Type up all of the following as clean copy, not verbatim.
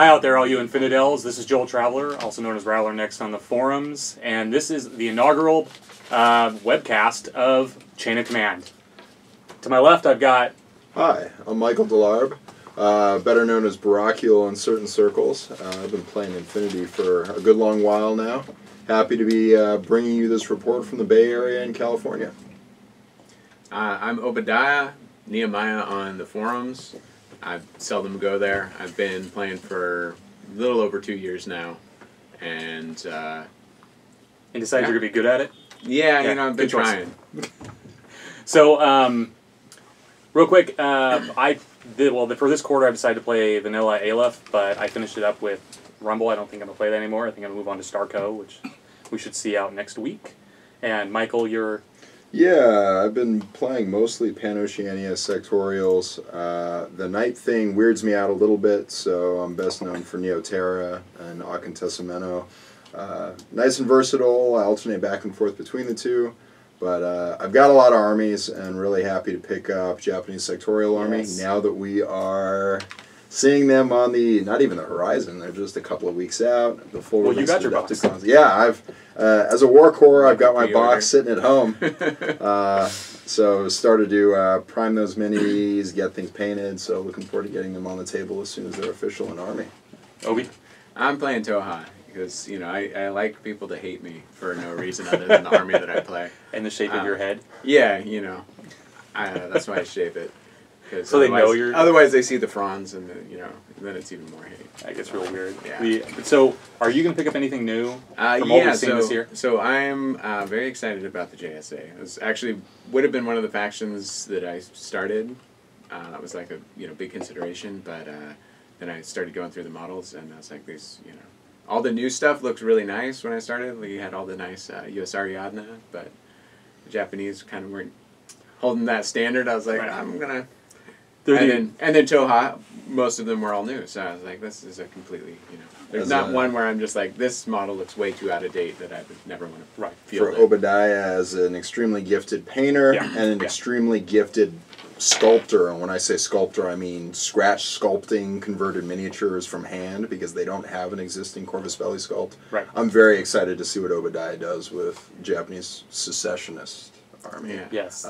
Hi out there, all you Infinidels. This is Joel Traveler, also known as Rattler Next on the forums, and this is the inaugural webcast of Chain of Command. To my left, I've got... Hi, I'm Michael Delarb, better known as Baracule in certain circles. I've been playing Infinity for a good long while now. Happy to be bringing you this report from the Bay Area in California. I'm Obadiah, Nehemiah on the forums. I seldom go there. I've been playing for a little over 2 years now, and decided you're going to be good at it? Yeah, you know, I've been trying. So, real quick, for this quarter I decided to play Vanilla Aleph, but I finished it up with Rumble. I don't think I'm going to play that anymore. I think I'm going to move on to StarCo, which we should see out next week. And Michael, you're... Yeah, I've been playing mostly Pan-Oceania sectorials. The night thing weirds me out a little bit, so I'm best known for Neoterra and Acantesamento. Nice and versatile. I alternate back and forth between the two. But I've got a lot of armies and really happy to pick up Japanese sectorial army now that we are seeing them on the, not even the horizon, they're just a couple of weeks out. The full you got your box. Yeah, I've, as a war core, I've got my box sitting at home. So started to prime those minis, get things painted, so looking forward to getting them on the table as soon as they're official in Army. Obi? I'm playing Toha because, you know, I like people to hate me for no reason other than the army that I play. And the shape of your head? Yeah, you know, that's why I shape it. So they know you're... Otherwise they see the fronds and, then it's even more hate. That gets real weird. Yeah. So, are you going to pick up anything new from what we've seen this year? So I'm very excited about the JSA. It was actually would have been one of the factions that I started. That was like a big consideration, but then I started going through the models, and I was like, all the new stuff looked really nice when I started. We had all the nice US Ariadne, but the Japanese kind of weren't holding that standard. I was like, I'm gonna. And then Toha, most of them were all new, so I was like, this is a completely, there's not one where I'm just like, this model looks way too out of date that I would never want to feel For Obadiah as an extremely gifted painter and an extremely gifted sculptor, and when I say sculptor, I mean scratch sculpting converted miniatures from hand because they don't have an existing Corvus Belli sculpt. Right. I'm very excited to see what Obadiah does with Japanese secessionist army. Yeah. Yes.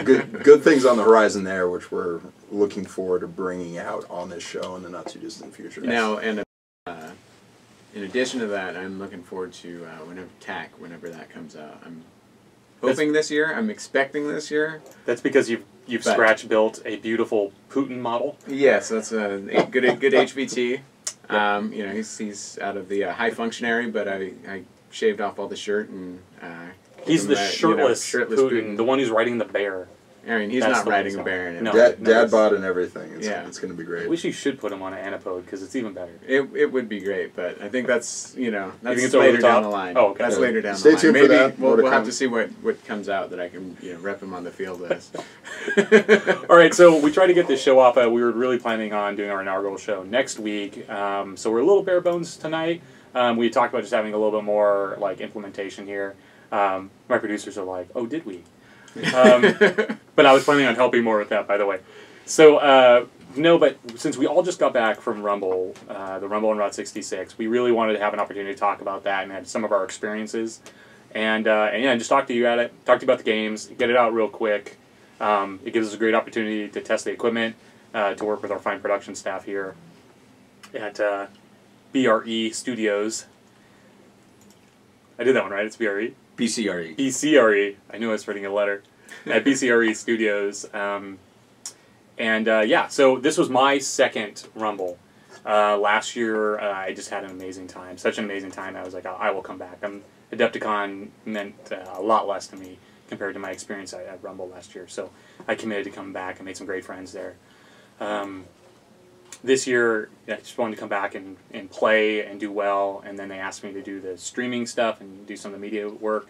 Good things on the horizon there, which we're looking forward to bringing out on this show in the not too distant future. Now, and in addition to that, I'm looking forward to whenever that comes out. I'm hoping this year. I'm expecting this year. That's because you've scratch built a beautiful Putin model. Yes, that's a good HVT. He's out of the high functionary, but I shaved off all the shirt and. He's the shirtless Putin, the one who's riding the bear. I mean, he's not riding a bear in it. No, Dad bod and everything. It's going to be great. I wish you should put him on an Anapode because it's even better. It would be great, but I think that's that's later down the line. Oh, okay. That's later down the Stay line. tuned Maybe for that. We'll have to see what comes out that I can rep him on the field as. All right, so we tried to get this show off. We were really planning on doing our inaugural show next week, so we're a little bare bones tonight. We talked about just having a little bit more implementation here. My producers are like, oh, did we? But I was planning on helping more with that, by the way. So, no, but since we all just got back from Rumble, the Rumble on Route 66, we really wanted to have an opportunity to talk about that and have some of our experiences. And just talk to you about it, talk to you about the games, get it out real quick. It gives us a great opportunity to test the equipment, to work with our fine production staff here at BRE Studios. I did that one right, it's BRE? BCRE. BCRE. I knew I was writing a letter. At BCRE Studios. So this was my second Rumble. Last year, I just had an amazing time. Such an amazing time. I was like, I will come back. Adepticon meant a lot less to me compared to my experience at Rumble last year. So I committed to come back. I made some great friends there. This year, I just wanted to come back and play and do well, and then they asked me to do the streaming stuff and do some of the media work.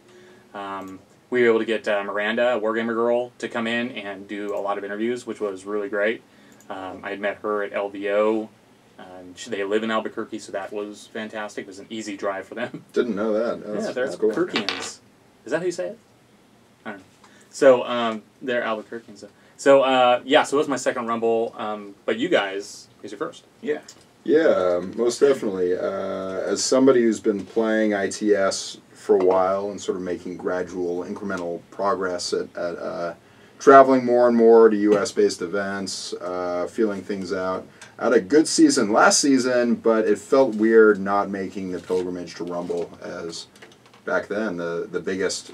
We were able to get Miranda, a Wargamer girl, to come in and do a lot of interviews, which was really great. I had met her at LVO. They live in Albuquerque, so that was fantastic. It was an easy drive for them. Didn't know that. They're cool. Albuquerqueans. Is that how you say it? I don't know. So, they're Albuquerqueans. So it was my second Rumble, but you guys is your first. Yeah. Yeah, most definitely. As somebody who's been playing ITS for a while and sort of making gradual, incremental progress at traveling more and more to U.S.-based events, feeling things out. I had a good season last season, but it felt weird not making the pilgrimage to Rumble, as back then the biggest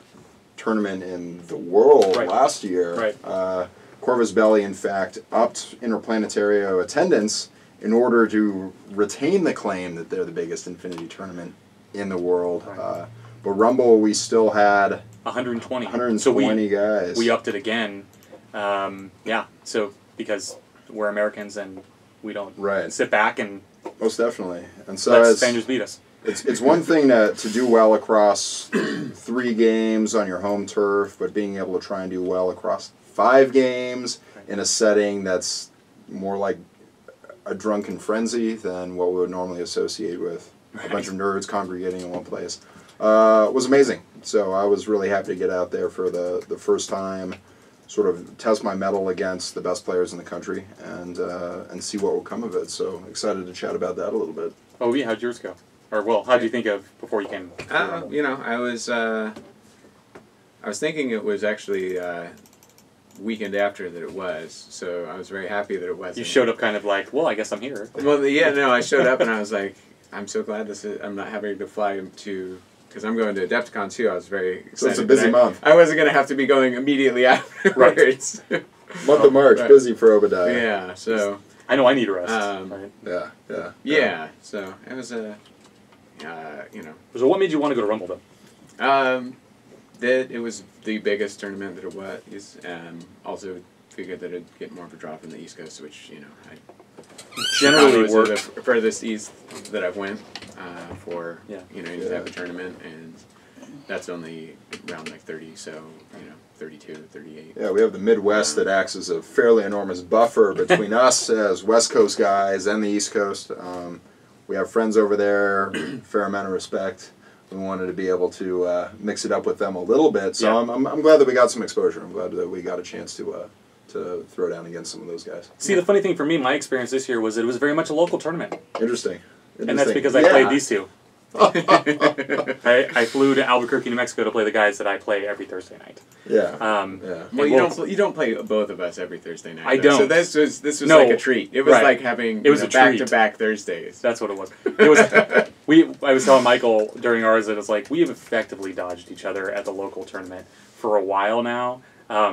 tournament in the world last year. Right. Corvus Belli, in fact, upped Interplanetario attendance in order to retain the claim that they're the biggest Infinity tournament in the world. Right. But Rumble, we still had 120. 120 so guys. We upped it again. Yeah, so because we're Americans and we don't sit back and most definitely. And so let strangers beat us. It's one thing to do well across 3 games on your home turf, but being able to try and do well across 5 games in a setting that's more like a drunken frenzy than what we would normally associate with a bunch of nerds congregating in one place was amazing. So I was really happy to get out there for the first time, sort of test my mettle against the best players in the country, and see what will come of it. So excited to chat about that a little bit. Oh yeah, how'd yours go? Or well, how'd you think of before you came? You know, I was thinking it was actually weekend after that it was, so I was very happy that it wasn't. You showed up kind of like, well, I guess I'm here. Well, yeah, no, I showed up and I was like, I'm so glad I'm not having to fly to, because I'm going to Adepticon too. I was very excited. So it's a busy month. I wasn't going to have to be going immediately afterwards. Month of March, busy for Obadiah. Yeah, so. I know I need a rest. Right? Yeah, so it was a, you know. So what made you want to go to Rumble then? That it was the biggest tournament that it was. Also figured that it'd get more of a drop in the East Coast, which, you know, I generally was the furthest east that I've went for, you know, any type of tournament, and that's only around like 30, so, you know, 32, 38. Yeah, we have the Midwest that acts as a fairly enormous buffer between us as West Coast guys and the East Coast. We have friends over there, fair amount of respect. We wanted to be able to mix it up with them a little bit, so I'm glad that we got some exposure. I'm glad that we got a chance to throw down against some of those guys. See, the funny thing for me, my experience this year was it was very much a local tournament. Interesting. And that's because I played these two. I flew to Albuquerque, New Mexico to play the guys that I play every Thursday night. Well, you don't play both of us every Thursday night. I don't. So this was like a treat. It was like having back-to-back Thursdays. That's what it was. I was telling Michael during ours that it's like we have effectively dodged each other at the local tournament for a while now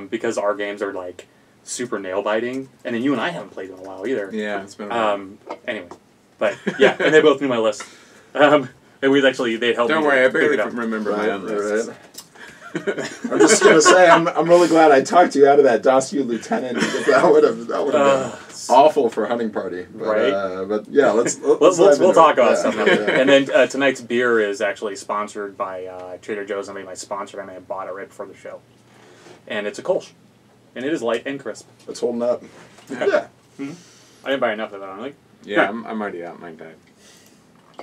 because our games are like super nail biting, and then you and I haven't played in a while either. Yeah, it's been a while. Anyway, but yeah, and they both knew my list. And they'd helped me. Don't worry, I barely remember my own list. I'm just gonna say I'm really glad I talked you out of that Dossier Lieutenant, because that would have been awful for a hunting party. But, but yeah, we'll talk about stuff now. And then tonight's beer is actually sponsored by Trader Joe's. I mean, my sponsor. I may have bought it right before the show, and it's a Kolsch, and it is light and crisp. It's holding up. Yeah. Mm-hmm. I didn't buy enough of that. I'm like, I'm already out. Mine died.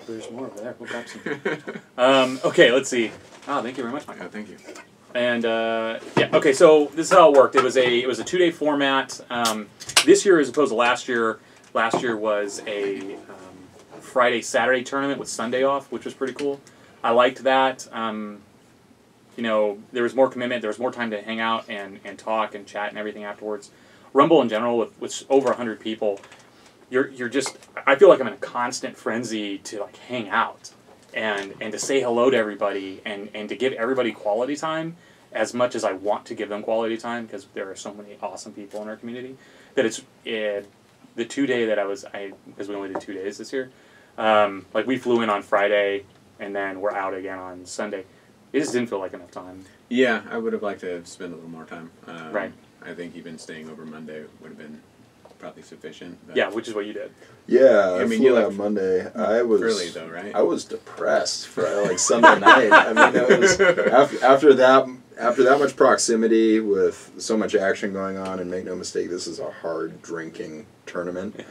There's more over there. We'll grab some. Okay, let's see. Oh, thank you very much, Mike. Oh, thank you. And okay. So this is how it worked. It was a 2-day format. This year, as opposed to last year was a Friday Saturday tournament with Sunday off, which was pretty cool. I liked that. You know, there was more commitment. There was more time to hang out and talk and chat and everything afterwards. Rumble in general, with over 100 people. You're just, I feel like I'm in a constant frenzy to like hang out and to say hello to everybody and to give everybody quality time as much as I want to give them quality time, because there are so many awesome people in our community, that it's the 2-day that because we only did 2 days this year, like we flew in on Friday and then we're out again on Sunday. It just didn't feel like enough time. Yeah, I would have liked to spend a little more time. Right. I think even staying over Monday would have been probably sufficient. Yeah, which is what you did. Yeah, I mean, flew out Monday. I was early though, right? I was depressed for like Sunday night. I mean, it was after that much proximity with so much action going on, and make no mistake, this is a hard drinking tournament.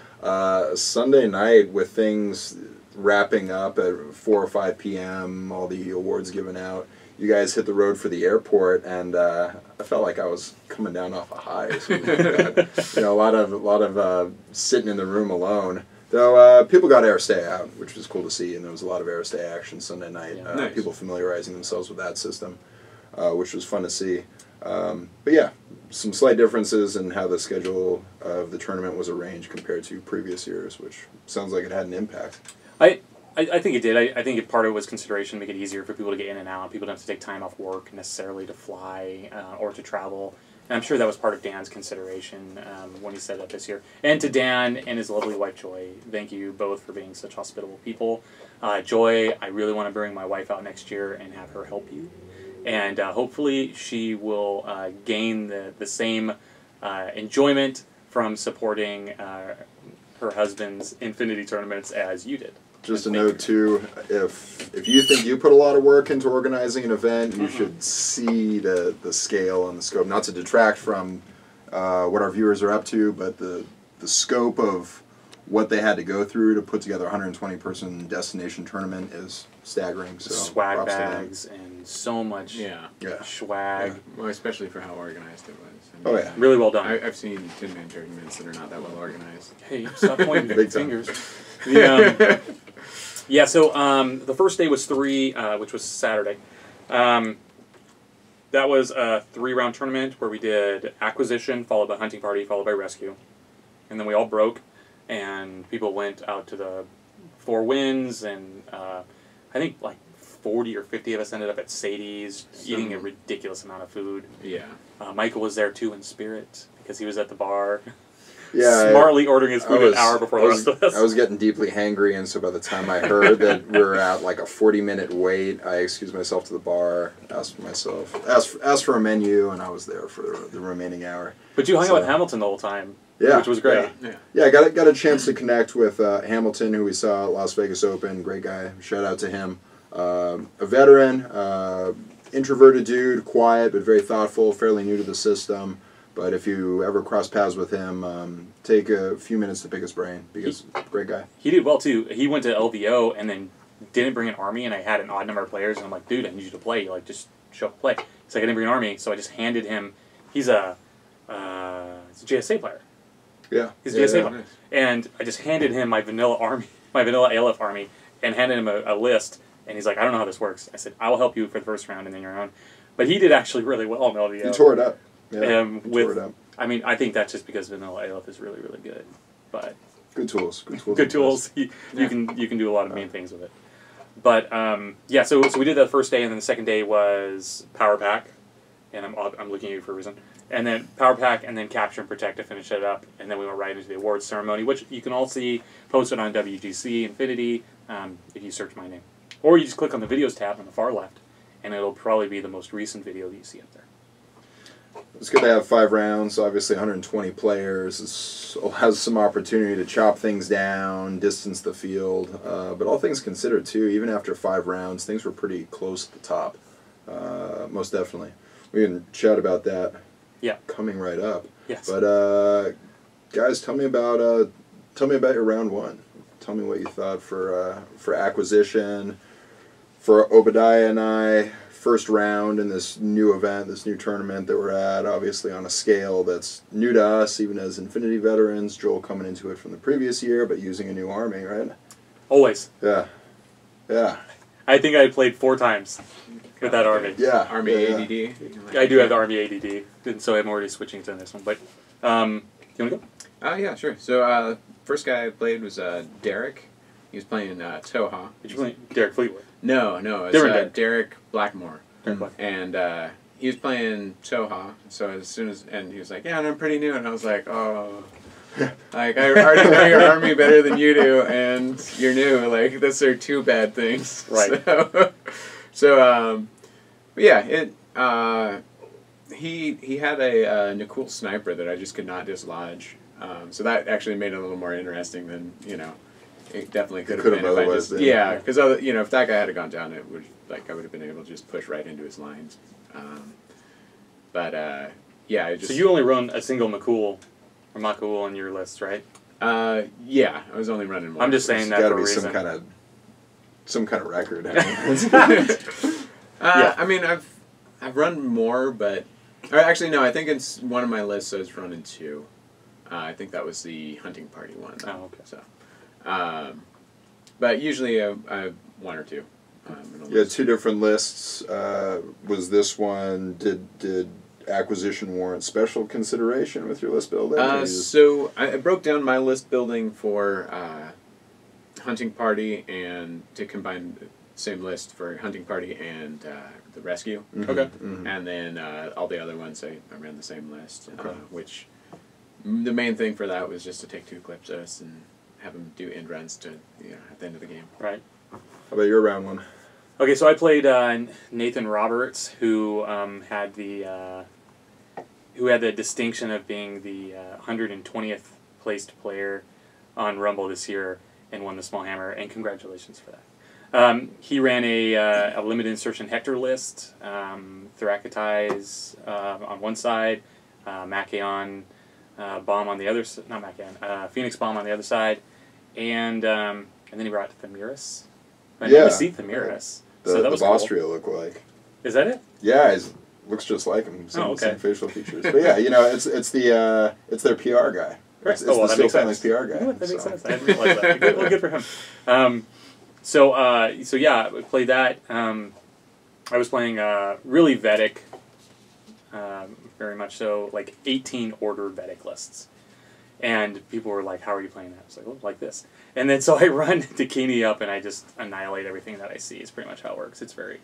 Sunday night with things wrapping up at 4 or 5 p.m., all the awards given out. You guys hit the road for the airport, and I felt like I was coming down off a high. So you know, a lot of sitting in the room alone, Though people got air stay out, which was cool to see, and there was a lot of air stay action Sunday night. Yeah. Nice. People familiarizing themselves with that system, which was fun to see. But yeah, some slight differences in how the schedule of the tournament was arranged compared to previous years, which sounds like it had an impact. I think it did. I think part of it was consideration to make it easier for people to get in and out. People don't have to take time off work necessarily to fly or to travel. And I'm sure that was part of Dan's consideration when he set up this year. And to Dan and his lovely wife, Joy, thank you both for being such hospitable people. Joy, I really want to bring my wife out next year and have her help you. And hopefully she will gain the same enjoyment from supporting her husband's Infinity tournaments as you did. Just a note too, if you think you put a lot of work into organizing an event, you should see the scale and the scope. Not to detract from what our viewers are up to, but the scope of what they had to go through to put together a 120-person destination tournament is staggering. So Swag props to them. bags and so much swag. Yeah. Well, especially for how organized it was. Oh, yeah. Really well done. I've seen Tin Man tournaments that are not that well organized. Hey, stop pointing Big fingers. time. Yeah, so the first day was 3, which was Saturday. That was a 3-round tournament where we did acquisition, followed by hunting party, followed by rescue. And then we all broke, and people went out to the 4 Winds, and I think like 40 or 50 of us ended up at Sadie's, eating a ridiculous amount of food. Yeah. Michael was there too in spirit, because he was at the bar. Yeah, Smartly ordering his food an hour before the rest of us. I was getting deeply hangry, and so by the time I heard that we were at like a 40-minute wait, I excused myself to the bar, asked for a menu, and I was there for the remaining hour. But you hung out with Hamilton the whole time, which was great. Yeah, got a chance to connect with Hamilton, who we saw at Las Vegas Open. Great guy. Shout out to him. A veteran, introverted dude, quiet but very thoughtful, fairly new to the system. But if you ever cross paths with him, take a few minutes to pick his brain, because great guy. He did well, too. He went to LVO and then didn't bring an army, and I had an odd number of players, and I'm like, dude, I need you to play. You're like, just show up and play. He's like, I didn't bring an army, so I just handed him... He's a JSA player. Yeah. He's a JSA player. Nice. And I just handed him my vanilla army, my vanilla ALF army, and handed him a list, and he's like, I don't know how this works. I said, I will help you for the first round and then your own. But he did actually really well in LVO. He tore it up. Yeah, I mean, I think that's just because vanilla ALF is really, really good. But good tools. Good tools. You can do a lot of mean things with it. But yeah, so we did that the first day, and then the second day was Power Pack, and I'm looking at you for a reason. And then Power Pack, and then Capture and Protect to finish it up, and then we went right into the awards ceremony, which you can all see posted on WGC Infinity if you search my name, or you just click on the videos tab on the far left, and it'll probably be the most recent video that you see up there. It's good to have 5 rounds. Obviously, 120 players. It has some opportunity to chop things down, distance the field. But all things considered, too, even after 5 rounds, things were pretty close at the top. Most definitely. We can chat about that. Yeah. Coming right up. Yes. But guys, tell me about your round 1. Tell me what you thought for acquisition, for Obadiah and I. First round in this new event, this new tournament that we're at, obviously on a scale that's new to us, even as Infinity veterans. Joel coming into it from the previous year, but using a new army, right? Always. Yeah. Yeah. I think I played 4 times with that army. Yeah. Army ADD. Yeah. I do have the army ADD, and so I'm already switching to this one. But you want to go? Yeah, sure. So first guy I played was Derek. He was playing Toha. Did you play Derek Fleetwood? No, it's Derek Blackmore. And he was playing Toha, so as soon as, and he was like, yeah, and I'm pretty new, and I was like, oh, like, I already know your army better than you do, and you're new, like, those are 2 bad things. Right. So yeah, he had a Nakul sniper that I just could not dislodge, so that actually made it a little more interesting than, it definitely could have been if I just, because if that guy had gone down, it would, I would have been able to just push right into his lines. Yeah, I just... So you only run a single Makul in your list, right? Yeah, I was only running one. I'm just saying that for a reason. Some kind of record. I mean, I've run more, but... Or actually, no, I think it's one of my lists I was running 2. I think that was the hunting party one. Oh, okay. So... But usually one or two. You had 2 different lists. Was this one, did acquisition warrant special consideration with your list building? So I broke down my list building for hunting party and to combine the same list for hunting party and the rescue. Mm-hmm. Okay. Mm-hmm. And then all the other ones I ran the same list, Okay. which the main thing for that was just to take 2 clipses and have them do end runs to at the end of the game. Right. How about your round one? Okay, so I played Nathan Roberts, who had the distinction of being the 120th placed player on Rumble this year and won the Small Hammer, and congratulations for that. He ran a limited insertion Hector list, Thrakatize on one side, Machaon bomb on the other side, not Machaon, Phoenix bomb on the other side, and then he brought Themiris. I never see Themiris. So that was the boss cool. trio look like. Is that it? Yeah, he looks just like him. Same facial features. But yeah, it's their PR guy. It's the that makes sense. PR guy. You know what, that makes sense. I didn't realize that. Good for him. So yeah, we played that. I was playing really Vedic, very much so, like 18 order Vedic lists. And people were like, how are you playing that? I was like, oh, like this. And then so I run Dakini up and I just annihilate everything that I see. It's pretty much how it works. It's very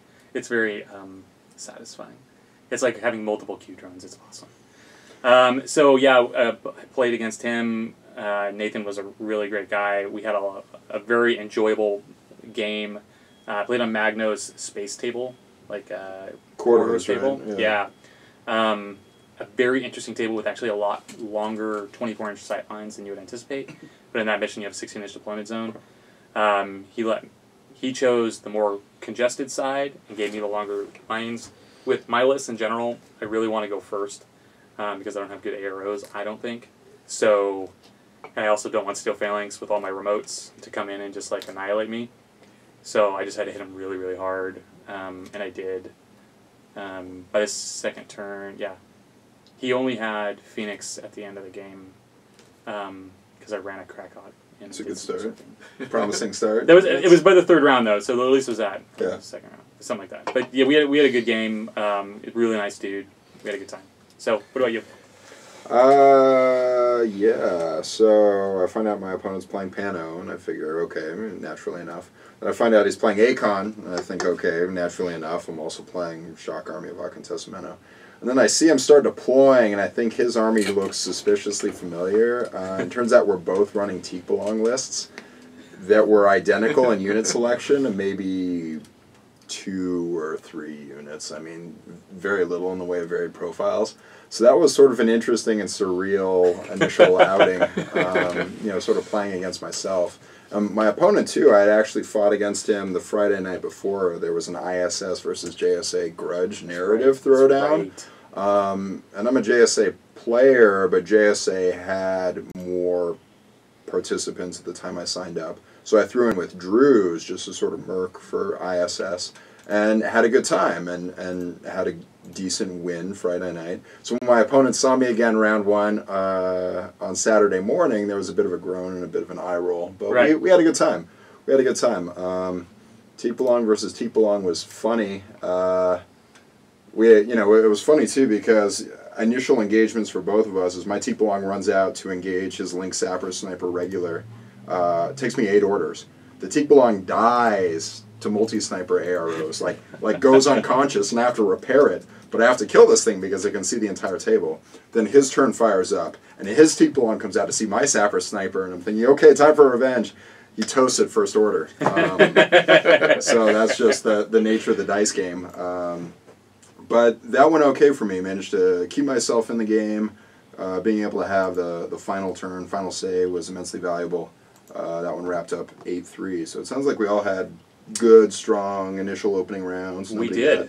satisfying. It's like having multiple Q drones. It's awesome. I played against him. Nathan was a really great guy. We had a very enjoyable game. Played on Magno's space table, like Quarters table. Right? Yeah. A very interesting table with actually a lot longer 24-inch sight lines than you would anticipate. But in that mission, you have a 16-inch deployment zone. He chose the more congested side and gave me the longer lines. With my list in general, I really want to go first because I don't have good AROs, I don't think. So, and I also don't want Steel Phalanx with all my remotes to come in and just like annihilate me. So I just had to hit him really, really hard, and I did. By the second turn, yeah. He only had Phoenix at the end of the game because I ran a Krakot. It's a good start. Promising start. It was by the third round though, so at least it was that. Yeah. Second round, something like that. But yeah, we had a good game. Really nice dude. We had a good time. So what about you? Yeah. So I find out my opponent's playing Pano, and I figure, okay, naturally enough. Then I find out he's playing Akon, and I think, okay, naturally enough, I'm also playing Shock Army of Akantesameno. And then I see him start deploying, and I think his army looks suspiciously familiar. It turns out we're both running Teak-Belong lists that were identical in unit selection, and maybe 2 or 3 units. I mean, very little in the way of varied profiles. So that was sort of an interesting and surreal initial outing, sort of playing against myself. My opponent, too, I had actually fought against him the Friday night before. There was an ISS versus JSA grudge narrative throwdown. Right. And I'm a JSA player, but JSA had more participants at the time I signed up. So I threw in with Drews just to sort of merc for ISS and had a good time and had a decent win Friday night. So when my opponent saw me again round 1 on Saturday morning, there was a bit of a groan and a bit of an eye roll. But right. we had a good time. We had a good time. Teak-Belong versus Teak-Belong was funny. It was funny too because initial engagements for both of us is my Teak-Belong runs out to engage his Link Sapper Sniper regular. It takes me 8 orders. The Teak-Belong dies to multi-sniper AROs, like goes unconscious, and I have to repair it, but I have to kill this thing because I can see the entire table. Then his turn fires up, and his Teak-Belong comes out to see my Sapper Sniper, and I'm thinking, okay, time for revenge. He toasts it first order. So that's just the nature of the dice game. But that went okay for me. Managed to keep myself in the game. Being able to have the final turn, final say was immensely valuable. That one wrapped up 8-3. So it sounds like we all had good, strong initial opening rounds. We did. Got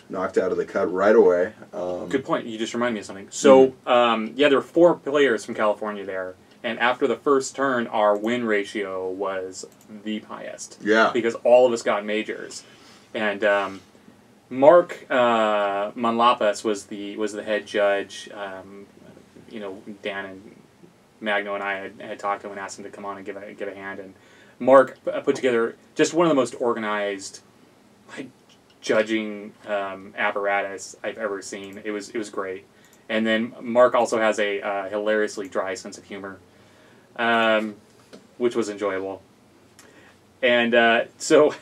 knocked out of the cut right away. Good point. You just reminded me of something. So, there were 4 players from California there. And after the first turn, our win ratio was the highest. Yeah. Because all of us got majors. And Mark Manlapas was the head judge. Dan and Magno and I had talked to him and asked him to come on and give a hand. And Mark put together just one of the most organized, like, judging apparatus I've ever seen. It was great. And then Mark also has a hilariously dry sense of humor, which was enjoyable. And so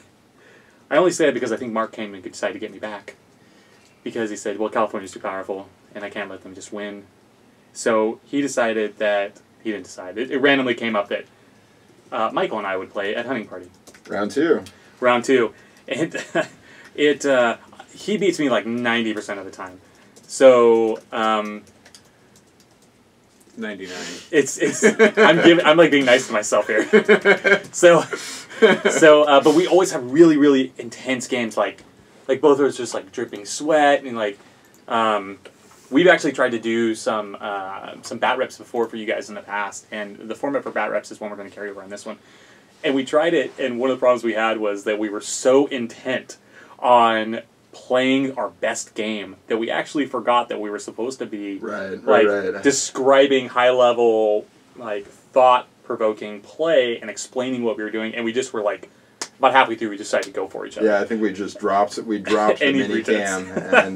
I only say that because I think Mark came and decided to get me back. Because he said, well, California's too powerful, and I can't let them just win. So he decided that, he didn't decide, it randomly came up that Michael and I would play at Hunting Party. Round two. Round two. And he beats me like 90% of the time. So 99. I'm like being nice to myself here. So but we always have really, really intense games, like both of us just like dripping sweat, and like we've actually tried to do some bat reps before for you guys in the past, and the format for bat reps is one we're going to carry over on this one. And we tried it, and one of the problems we had was that we were so intent on playing our best game that we actually forgot that we were supposed to be describing high-level, like, thought-provoking play and explaining what we were doing, and we just were like, about halfway through, we decided to go for each other. Yeah, I think we just dropped the minicam, and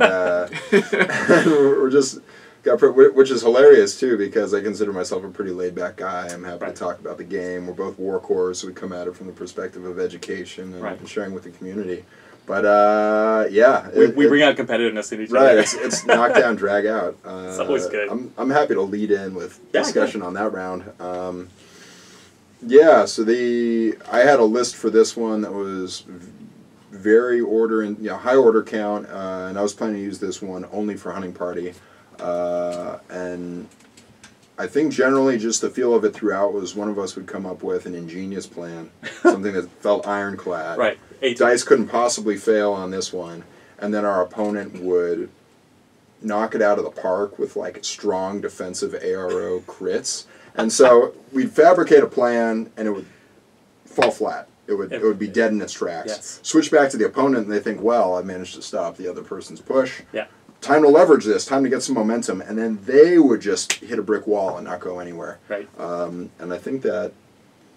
we're just which is hilarious too, because I consider myself a pretty laid-back guy. I'm happy to talk about the game. We're both workhorse, so we come at it from the perspective of education and sharing with the community. But yeah, we bring out competitiveness in each other. Right, it's knockdown, drag out. It's always good. I'm happy to lead in with discussion on that round. Yeah, so I had a list for this one that was very high order count, and I was planning to use this one only for Hunting Party. And I think generally just the feel of it throughout was one of us would come up with an ingenious plan, something that felt ironclad. Right. Dice couldn't possibly fail on this one, and then our opponent would knock it out of the park with like strong defensive ARO crits. And so we'd fabricate a plan, and it would fall flat. It would be dead in its tracks. Yes. Switch back to the opponent, and they think, well, I managed to stop the other person's push. Yeah. Time to leverage this, time to get some momentum, and then they would just hit a brick wall and not go anywhere. Right. And I think that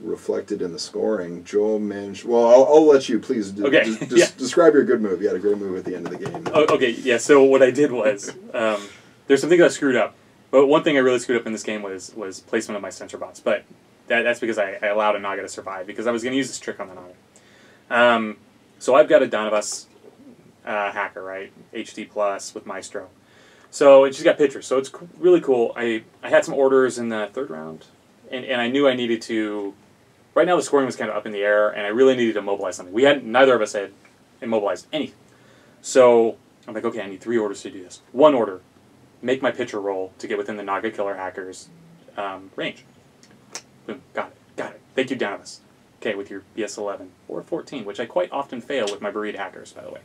reflected in the scoring. Joel managed... Well, I'll let you, please, describe your good move. You had a great move at the end of the game. Oh, okay, yeah, so what I did was, there's some things I screwed up. But one thing I really screwed up in this game was placement of my sensor bots. But that's because I allowed a Naga to survive, because I was going to use this trick on the Naga. So I've got a Donabus hacker, right? HD Plus with Maestro. So and she's got pictures, so it's really cool. I had some orders in the third round, and I knew I needed to... Right now the scoring was kind of up in the air, and I really needed to mobilize something. Neither of us had immobilized anything. So I'm like, okay, I need 3 orders to do this. 1 order. Make my pitcher roll to get within the Naga Killer hacker's range. Boom, got it. Thank you, Donabus. Okay, with your BS11 or 14, which I quite often fail with my Buried hackers, by the way.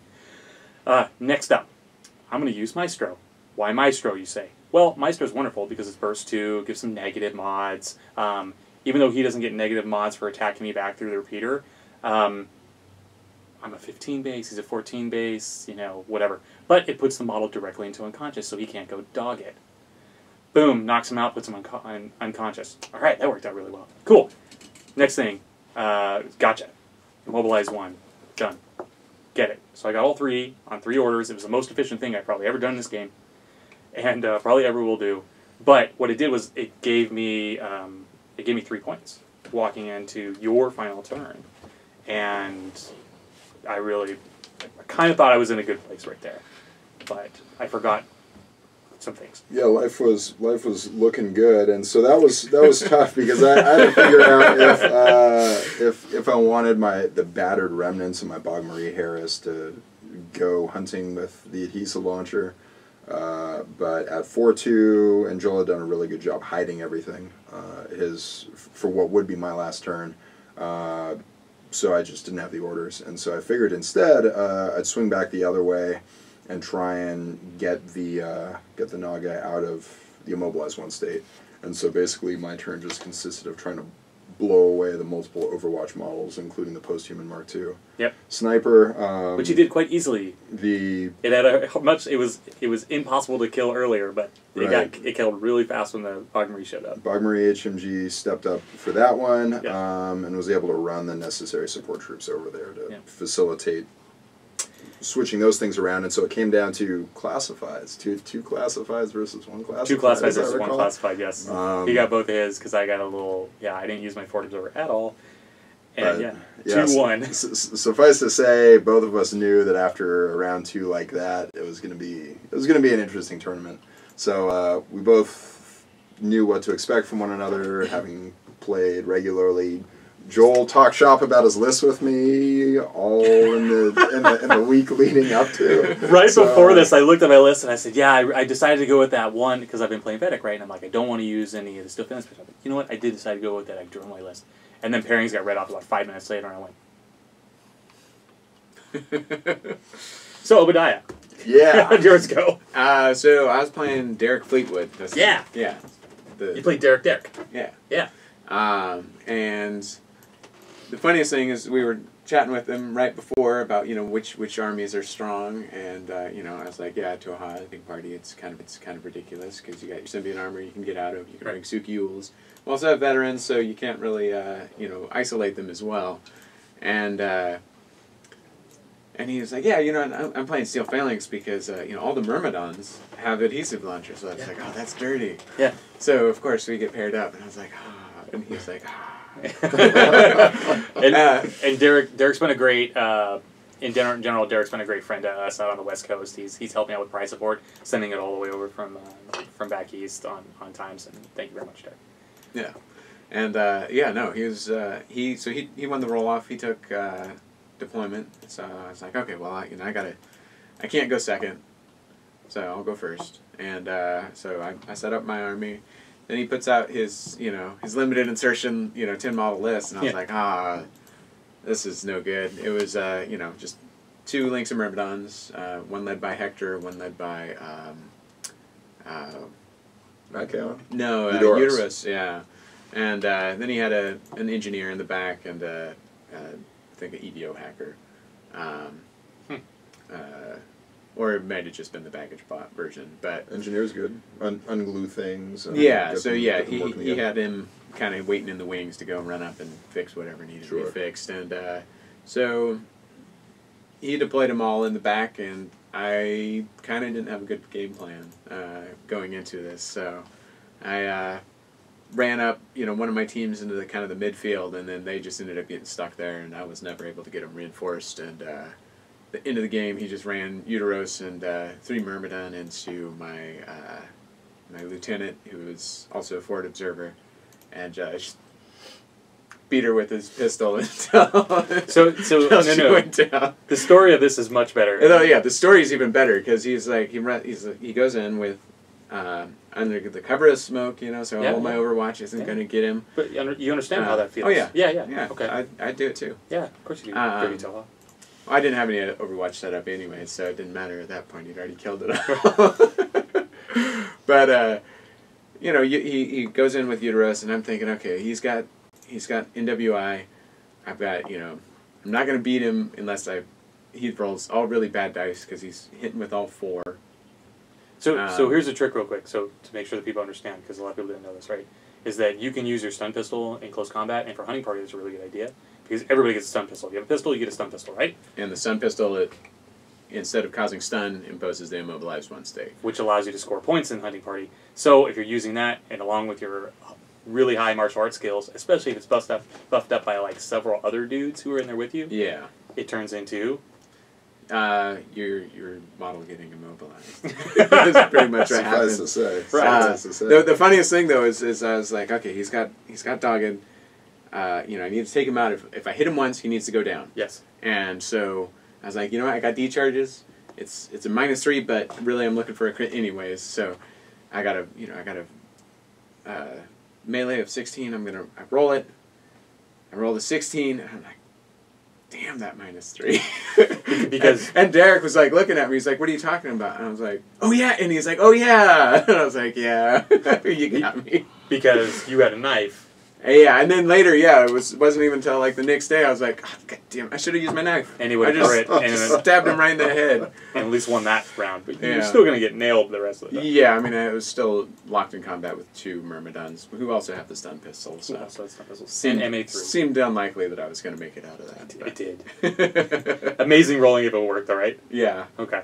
Next up, I'm going to use Maestro. Why Maestro, you say? Well, Maestro's wonderful because it's burst 2, gives some negative mods. Even though he doesn't get negative mods for attacking me back through the repeater, I'm a 15 base, he's a 14 base, whatever. But it puts the model directly into unconscious, so he can't go dog it. Boom, knocks him out, puts him unconscious. All right, that worked out really well. Cool. Next thing, gotcha. Immobilize 1. Done. Get it. So I got all 3 on 3 orders. It was the most efficient thing I've probably ever done in this game, and probably ever will do. But what it did was it gave me 3 points walking into your final turn, and I kind of thought I was in a good place right there, but I forgot some things. Yeah, life was looking good, and so that was tough because I had to figure out if I wanted the battered remnants of my Bog Marie Harris to go hunting with the adhesive launcher, but at 4-2, and Joel had done a really good job hiding everything for what would be my last turn. So I just didn't have the orders, and so I figured instead I'd swing back the other way and try and get the Naga out of the immobilized 1 state. And so basically my turn just consisted of trying to blow away the multiple Overwatch models, including the post-human Mark II. Yep. Sniper. Which he did quite easily. The It had a much. It was impossible to kill earlier, but it killed really fast when the Bogmarie showed up. Bogmarie HMG stepped up for that one, Yep. and was able to run the necessary support troops over there to facilitate switching those things around, and so it came down to classifieds, two classifieds versus one classified. Two classifieds versus one classified, yes. He got both of his, because I got a little, I didn't use my Fort Observer at all. And 2-1. Suffice to say, both of us knew that after a round 2 like that, it was going to be an interesting tournament. So we both knew what to expect from one another, having played regularly. Joel talked shop about his list with me all in the week leading up to. Before this, I looked at my list and I said, I decided to go with that one because I've been playing Vedic, right? And I'm like, I don't want to use any of the Steel Fitness. But you know what? I did decide to go with that. I drew my list. And then pairings got read off about 5 minutes later, and I went. So, Obadiah. Yeah. How'd yours go? So I was playing Derek Fleetwood. Yeah. You played Derek. Yeah. And the funniest thing is we were chatting with him right before about which armies are strong, and I was like, to a hunting party it's kind of ridiculous because you got your Symbiont armor you can get out of, you can bring Sukiuls. We also have veterans, so you can't really isolate them as well, and he was like, I'm playing Steel Phalanx because all the Myrmidons have adhesive launchers, so I was like, oh, that's dirty. Yeah. So of course we get paired up, and I was like, and he was like, and Derek's been a great in general. Derek's been a great friend to us out on the West Coast. He's helping out with prize support, sending it all the way over from back east on times. And thank you very much, Derek. Yeah, and he was he won the roll off. He took deployment. So I was like, okay, well I can't go second, so I'll go first. And so I set up my army. Then he puts out his his limited insertion 10 model list, and I was like, this is no good. It was just 2 Links and Myrmidons, one led by Hector, one led by Uterus, yeah. And then he had an engineer in the back and I think an EVO hacker. Or it might have just been the baggage bot version, but engineer's good. Unglue things. He had him kind of waiting in the wings to go and run up and fix whatever needed to be fixed, and so he deployed them all in the back, and I kind of didn't have a good game plan going into this, so I ran up one of my teams into the kind of the midfield, and then they just ended up getting stuck there, and I was never able to get them reinforced, and the end of the game, he just ran Uteros and 3 Myrmidon into my my lieutenant, who was also a Fort Observer, and just beat her with his pistol until she went down. The story of this is much better. The story is even better because he's like he goes in with under the cover of smoke, so all my Overwatch isn't going to get him. But you understand how that feels. Oh yeah. Yeah. Okay. I do it too. Yeah, of course you do. I didn't have any Overwatch set up anyway, so it didn't matter at that point. He'd already killed it all. But he goes in with Uterus, and I'm thinking, okay, he's got NWI. I've got I'm not going to beat him unless he rolls all really bad dice because he's hitting with all 4. So here's a trick real quick, so to make sure that people understand, because a lot of people didn't know this, right, is that you can use your stun pistol in close combat, and for hunting party it's a really good idea, because everybody gets a stun pistol. If you have a pistol, you get a stun pistol, right? And the stun pistol, instead of causing stun, imposes the immobilized 1 state. Which allows you to score points in hunting party. So if you're using that, and along with your really high martial arts skills, especially if it's buffed up by like several other dudes who are in there with you, it turns into... your model getting immobilized. That's pretty much what happened. The funniest thing though is I was like, okay, he's got dogged. I need to take him out. If I hit him once, he needs to go down. Yes. And so I was like, I got D charges. It's a -3, but really I'm looking for a crit anyways. So I got a melee of 16. I roll it. I roll the 16. And I'm like, damn, that -3. Because and Derek was like looking at me. He's like, "What are you talking about?" And I was like, "Oh yeah." And he's like, "Oh yeah." And I was like, "Yeah, you got me." Because you had a knife, Yeah, and then later, yeah, wasn't even until like the next day I was like, oh, God damn, I should have used my knife. And he would I have just crit and stabbed him right in the head. at least won that round. But you're Yeah. still going to get nailed the rest of the time. Yeah, I mean, I was still locked in combat with 2 Myrmidons, who also have the stun pistol, so So it's not missiles. seemed, And MA3. seemed unlikely that I was going to make it out of that. It did. Amazing rolling if it worked, all right? Yeah. Okay.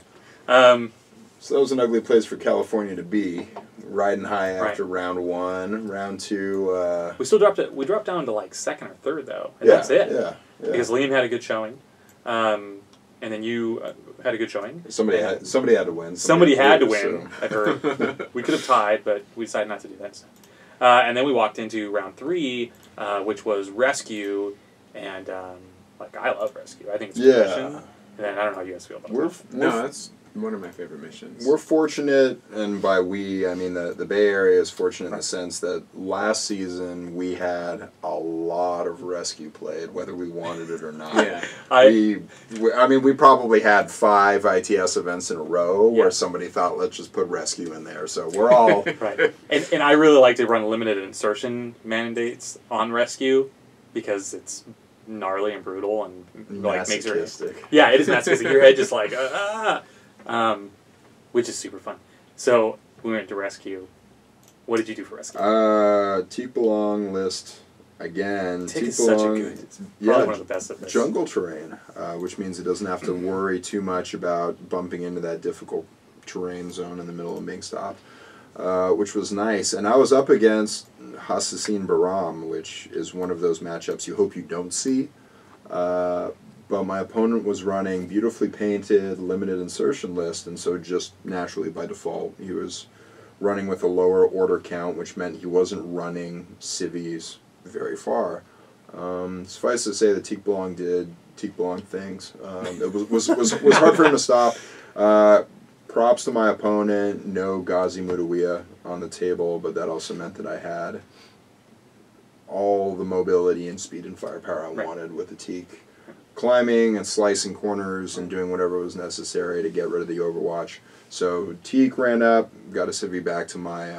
So that was an ugly place for California to be. Riding high after Right. round 1. Round 2... We still dropped it. We dropped down to like 2nd or 3rd, though. And yeah, that's it. Yeah. Because Liam had a good showing. And then you had a good showing. Somebody And had to win. Somebody had to lose, win, so. I've heard. We could have tied, but we decided not to do that. And then we walked into round 3, which was rescue. And like, I love rescue. I think it's a good mission. And then I don't know how you guys feel about it. No, that's one of my favorite missions. We're fortunate, and by we, I mean the Bay Area is fortunate in the sense that last season we had a lot of rescue played, whether we wanted it or not. Yeah. We probably had 5 ITS events in a row where Yeah. somebody thought, let's just put rescue in there. So we're all... Right. And I really like to run limited insertion mandates on rescue because it's gnarly and brutal and like makes your... Yeah, it is masochistic. Your head just like, which is super fun. So we went to rescue. What did you do for rescue? Teak Belong list again. Tick Teak is such a Belong, good... It's probably one of the best of this. jungle terrain, which means it doesn't have to worry too much about bumping into that difficult terrain zone in the middle of being stopped, which was nice. And I was up against Hassassin Baram, which is one of those matchups you hope you don't see. But my opponent was running beautifully painted, limited insertion list, and so just naturally by default he was running with a lower order count, which meant he wasn't running civvies very far. Suffice to say that Teak Belong did Teak Belong things. It was hard for him to stop. Props to my opponent, no Ghazi Mudawiya on the table, but that also meant that I had all the mobility and speed and firepower I wanted with the Teak. Climbing and slicing corners and doing whatever was necessary to get rid of the Overwatch. So Teak ran up, got a civvy back to my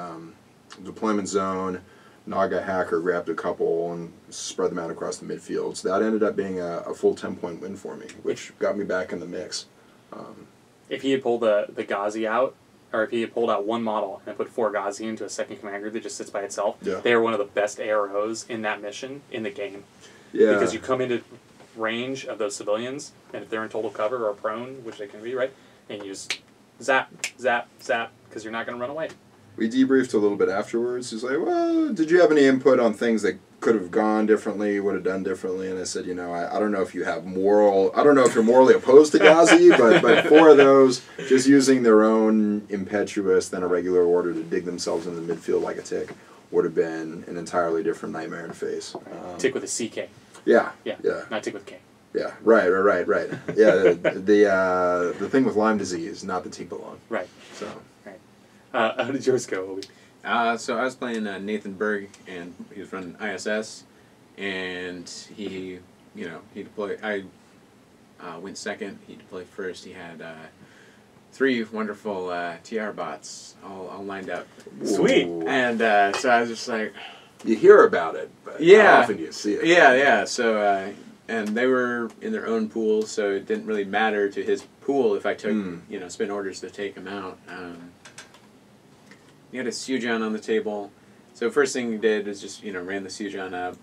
deployment zone. Naga Hacker grabbed a couple and spread them out across the midfield. So that ended up being a full 10-point win for me, which got me back in the mix. If he had pulled the Ghazi out, or if he had pulled out one model and put 4 Ghazi into a second command group that just sits by itself, they are one of the best AROs in that mission in the game. Yeah. Because you come into range of those civilians, and if they're in total cover or prone, which they can be, right, and you just zap, zap, zap, because you're not going to run away. We debriefed a little bit afterwards. He's like, well, did you have any input on things that could have gone differently, would have done differently? And I said, I don't know if you have I don't know if you're morally opposed to Ghazi, but 4 of those, just using their own impetuous, then a regular order to dig themselves into the midfield like a tick, would have been an entirely different nightmare to face. Tick with a CK. Yeah. Not tick with K. Yeah, right. Yeah, the thing with Lyme disease, not the Teak Belong. Right. So. Right. How did yours go, Obi? So I was playing Nathan Berg, and he was running ISS, and he deployed. I went second. He deployed first. He had 3 wonderful TR bots all lined up. Sweet. And so I was just like, you hear about it, but how often do you see it? Yeah. So and they were in their own pool, so it didn't really matter to his pool if I took spin orders to take him out. He had a Sujan on the table. So first thing he did was just ran the Sujan up.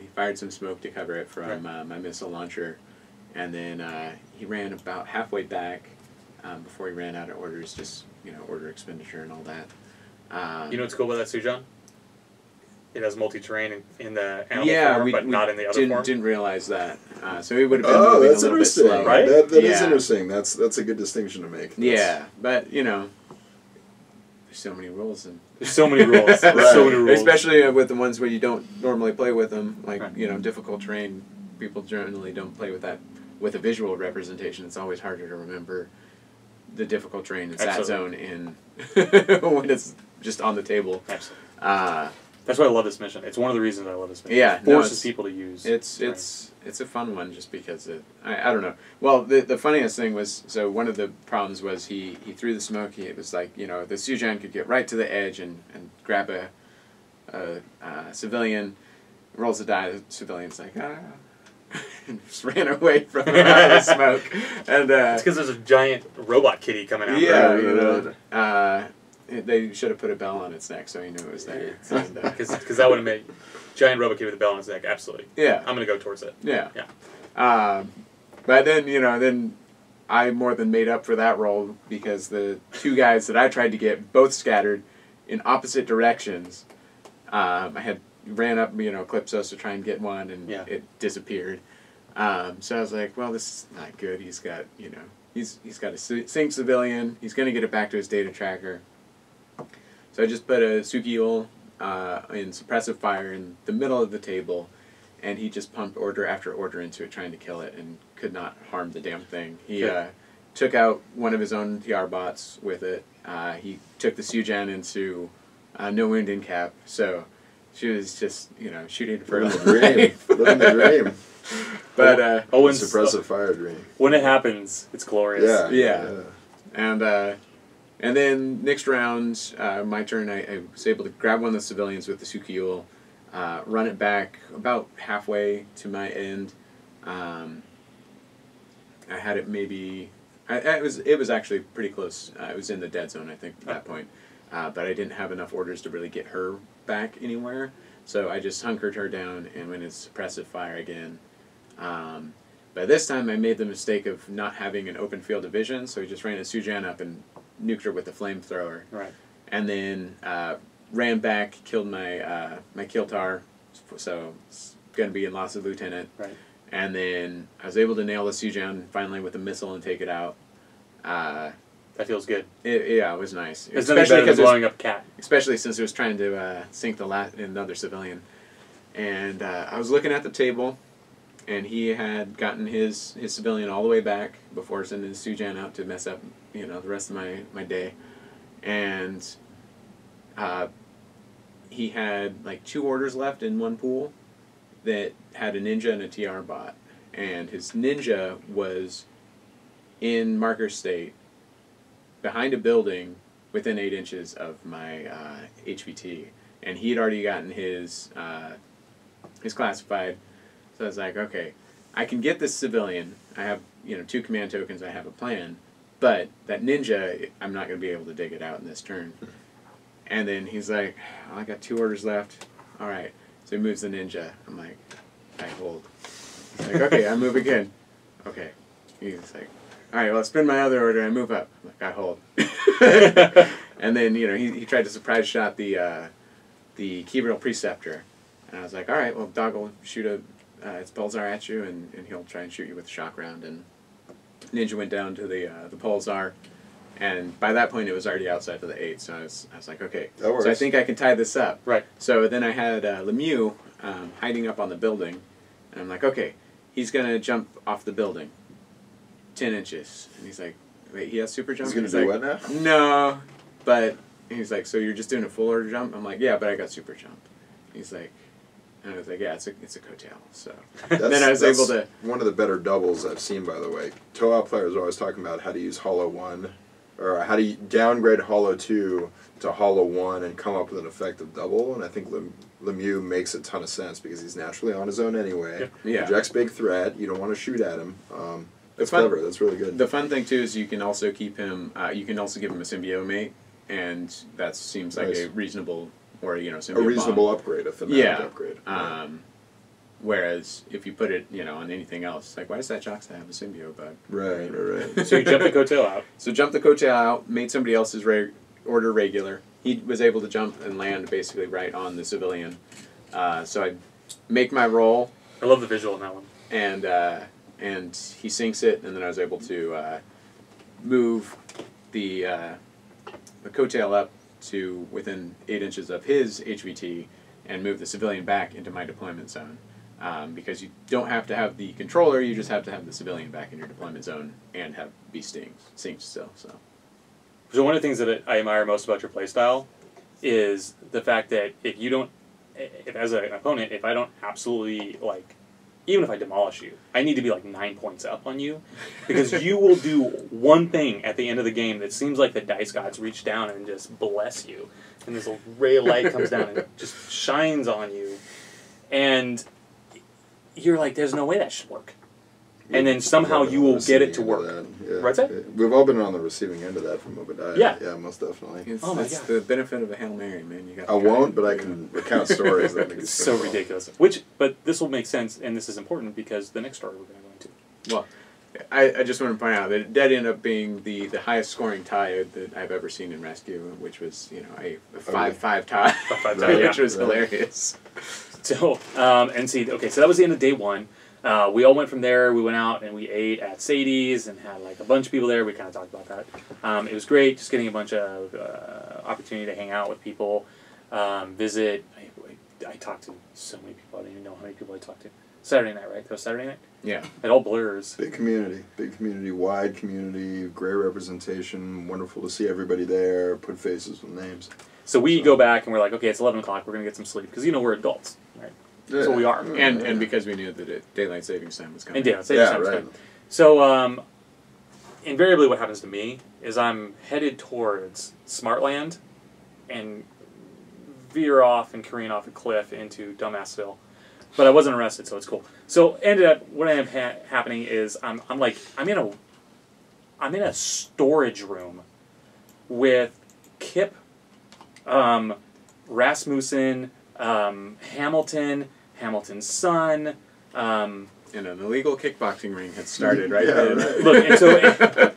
He fired some smoke to cover it from my missile launcher, and then he ran about halfway back before he ran out of orders. Just order expenditure and all that. You know what's cool about that Sujan? It has multi-terrain in the animal form, but not in the other form. Didn't realize that. So it would have been moving that's a little bit interesting. slower. Right? That is interesting. That's a good distinction to make. Yeah, but there's so many rules and There's so many rules. There's so many rules. Especially with the ones where you don't normally play with them, like difficult terrain. People generally don't play with that with a visual representation. It's always harder to remember the difficult terrain in that zone when it's just on the table. Absolutely. That's why I love this mission. It's one of the reasons I love this mission. Yeah, it forces people to use. It's a fun one just because I don't know. Well, the funniest thing was, so one of the problems was he threw the smoke. It was like the Sujan could get right to the edge and grab a civilian, rolls the die. The civilian's like, ah. And just ran away from the smoke. And it's because there's a giant robot kitty coming out. yeah, Right? you know. They should have put a bell on its neck so he knew it was there. Because that would have made giant robot kitty with a bell on its neck. Absolutely. Yeah. I'm gonna go towards it. Yeah. Yeah. But then then I more than made up for that roll because the two guys that I tried to get both scattered in opposite directions. I had ran up Eclipsos to try and get one and it disappeared. So I was like, well, this is not good. He's got he's got a sync civilian. He's going to get it back to his data tracker. So I just put a Sukiul in suppressive fire in the middle of the table, and he just pumped order after order into it, trying to kill it, and could not harm the damn thing. He took out one of his own TR bots with it. He took the Sujan into no wound in cap, so she was just shooting for living the dream. Living the dream. But suppressive fire dream. When it happens, it's glorious. Yeah. And then next round, my turn, I was able to grab one of the civilians with the Sukiul, run it back about halfway to my end. I had it maybe... It was actually pretty close. It was in the dead zone, I think, at that point. But I didn't have enough orders to really get her back anywhere. So I just hunkered her down and went in suppressive fire again. But this time I made the mistake of not having an open field of vision, so I just ran a Sujan up and nuked her with the flamethrower. Right. And then ran back, killed my my Kiltar, so it's going to be in loss of lieutenant. Right. And then I was able to nail the Sujan finally with a missile and take it out. That feels good. It was nice. It's nothing better than blowing up a cat. Especially since it was trying to sink another civilian. And I was looking at the table, and he had gotten his civilian all the way back before sending his Sujan out to mess up the rest of my day. And he had like 2 orders left in one pool that had a ninja and a TR bot. And his ninja was in marker state behind a building within 8 inches of my HVT. And he had already gotten his classified. So I was like, okay, I can get this civilian. I have 2 command tokens. I have a plan. But that ninja, I'm not going to be able to dig it out in this turn. And then he's like, oh, I got 2 orders left. All right. So he moves the ninja. I'm like, I hold. He's like, okay, I move again. Okay. He's like, all right, well, I spin my other order. I move up. I'm like, I hold. And then, he tried to surprise shot the Keebril Preceptor. And I was like, all right, well, Dog will shoot its Pulsar at you, and he'll try and shoot you with a shock round. And Ninja went down to the Pulsar, and by that point it was already outside of the 8, so I was like, okay, so I think I can tie this up. Right. So then I had Lemieux hiding up on the building, and I'm like, okay, he's going to jump off the building 10 inches. And he's like, wait, he has super jump? He's going to do what now? No, but he's like, so you're just doing a full order jump? I'm like, yeah, but I got super jump. He's like, and I was like, yeah, it's a coattail. So then I was able to... One of the better doubles I've seen, by the way. TOA players are always talking about how to use Hollow 1, or how to downgrade Hollow 2 to Hollow 1 and come up with an effective double, and I think Lemieux makes a ton of sense because he's naturally on his own anyway. Yeah. Jack's big threat. You don't want to shoot at him. That's fun. clever. That's really good. The fun thing, too, is you can also keep him... you can also give him a symbiote mate, and that seems like a reasonable... Or, symbiote a reasonable bomb. upgrade, a thematic upgrade. Whereas if you put it, on anything else, like, why does that Joxa have a symbiote bug? Right. So you jump the coattail out. So jump the coattail out, made somebody else's order regular. He was able to jump and land basically right on the civilian. So I make my roll. I love the visual in that one. And he sinks it, and then I was able to move the coattail up to within 8 inches of his HVT and move the civilian back into my deployment zone. Because you don't have to have the controller, you just have to have the civilian back in your deployment zone and be synced still. So one of the things that I admire most about your playstyle is the fact that if as an opponent, if I don't absolutely, even if I demolish you, I need to be 9 points up on you, because you will do one thing at the end of the game that seems like the dice gods reach down and just bless you, and this little ray of light comes down and just shines on you, and you're like, there's no way that should work. And then somehow you will get it to work. Yeah. What's that? We've all been on the receiving end of that from Obadiah. Yeah. Most definitely. It's, Oh my it's God. the benefit of a Hail Mary, man. You got. I won't, but I can recount stories that make it It's so simple. ridiculous. But this will make sense, and this is important because the next story we're going to go into. Well, I just want to point out that that ended up being the highest scoring tie that I've ever seen in Rescue, which was a 5-5 tie, 5-5 tie, which yeah. was hilarious. So, and see, okay, so that was the end of day one. We all went from there. We went out and we ate at Sadie's and had like a bunch of people there. We kind of talked about that. It was great, just getting a bunch of opportunity to hang out with people, visit. I talked to so many people. I don't even know how many people I talked to. Saturday night, right? That was Saturday night? Yeah. It all blurs. Big community, wide community, great representation. Wonderful to see everybody there. Put faces with names. So we go back and we're like, okay, it's 11 o'clock. We're going to get some sleep because, we're adults, right? Yeah. So we are. And because we knew that daylight savings time was coming. And daylight savings time was coming. So invariably what happens to me is I'm headed towards Smartland and veer off and careen off a cliff into Dumbassville. But I wasn't arrested, so it's cool. So ended up, what ended up happening is I'm in a storage room with Kip, Rasmussen, Hamilton's son. And an illegal kickboxing ring had started right Yeah, then. right. Look,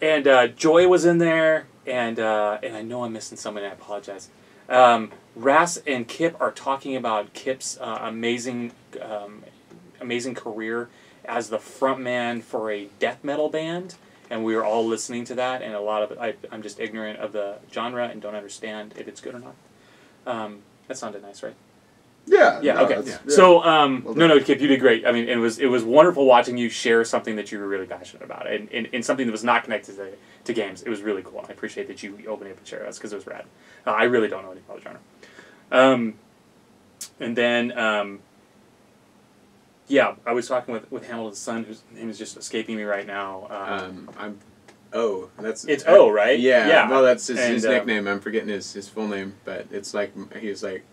and Joy was in there, and I know I'm missing someone, and I apologize. Ras and Kip are talking about Kip's amazing career as the frontman for a death metal band, and we were all listening to that, and a lot of it, I'm just ignorant of the genre and don't understand if it's good or not. That sounded nice, right? Yeah. Yeah. no, Okay. that's- yeah. So, Well no, Kip, you did great. I mean, it was wonderful watching you share something that you were really passionate about, and something that was not connected to games. It was really cool. I appreciate that you opened up and shared us because it was rad. I really don't know anything about the genre. And then, yeah, I was talking with Hamilton's son, whose name is just escaping me right now. I'm O. It's O, right? Yeah. Yeah. Well, that's his And, nickname. I'm forgetting his full name, but it's like he was like,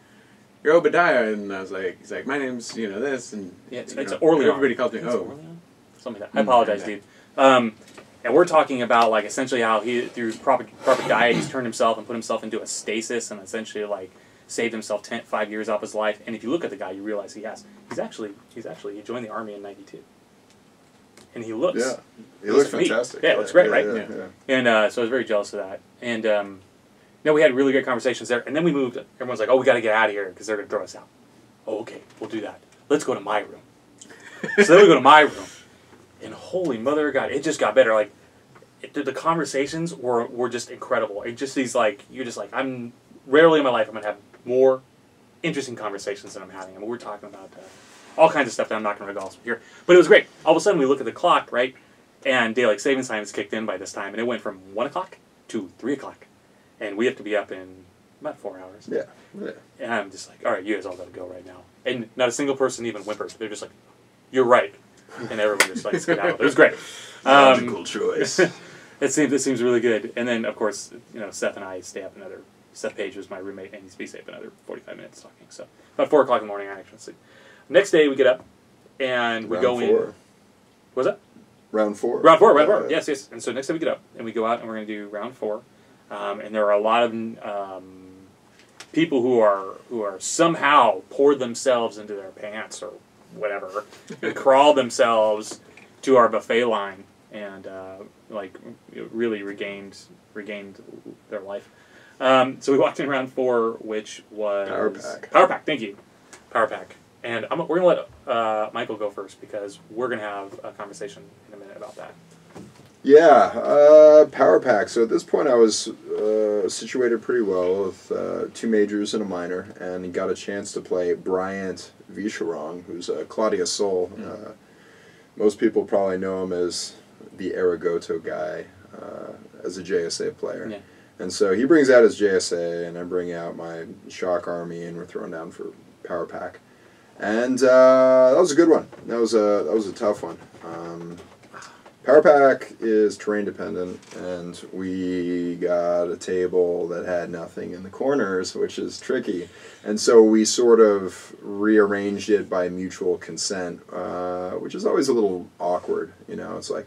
"You're Obadiah," and I was like, "He's like, my name's this," and Yeah, it's Orlean. Orlean. Everybody calls me It's O. Orlean? Something like that. I apologize, dude. And we're talking about like essentially how he through proper diet he's turned himself and put himself into a stasis and essentially like saved himself 5 years off his life. And if you look at the guy, you realize he joined the army in '92, and he looks Yeah. He looks sweet. fantastic. Yeah, it looks great, right? Yeah. And so I was very jealous of that. And we had really great conversations there. And then we moved. Everyone's like, "Oh, we got to get out of here because they're gonna throw us out." Oh, okay, we'll do that. Let's go to my room. So then we go to my room. And holy mother of God, it just got better. Like, the conversations were just incredible. It just you're just like, I'm rarely in my life I'm going to have more interesting conversations than I'm having. I mean, we're talking about all kinds of stuff that I'm not going to regale here. But it was great. All of a sudden we look at the clock, right? And daylight savings time is kicked in by this time. And it went from 1 o'clock to 3 o'clock. And we have to be up in about 4 hours. Yeah. And I'm just like, all right, you guys all got to go right now. And not a single person even whimpered. They're just like, you're right. And everyone just like skedaddled. It was great. Logical choice. It seems really good. And then of course, Seth and I stay up another. Seth Page was my roommate, and we stay up another 45 minutes talking. So about 4 o'clock in the morning, I actually sleep. Next day we get up and we go in. What was that? Round 4. Round four. Yes. And so next day we get up and we go out and we're going to do round 4. And there are a lot of people who are somehow poured themselves into their pants or whatever and crawled themselves to our buffet line and really regained their life. So we walked in round 4, which was Power Pack. Thank you, Power Pack. And we're gonna let Michael go first because we're gonna have a conversation in a minute about that. Yeah, Power Pack. So at this point, I was situated pretty well with 2 majors and a minor, and got a chance to play Bryant Visharong, who's Claudia Soul. Most people probably know him as the Aragoto guy, as a JSA player. Yeah. And so he brings out his JSA, and I bring out my Shock Army, and we're throwing down for Power Pack. And that was a good one. That was a tough one. Power Pack is terrain dependent, and we got a table that had nothing in the corners, which is tricky. And so we sort of rearranged it by mutual consent, which is always a little awkward. You know, it's like,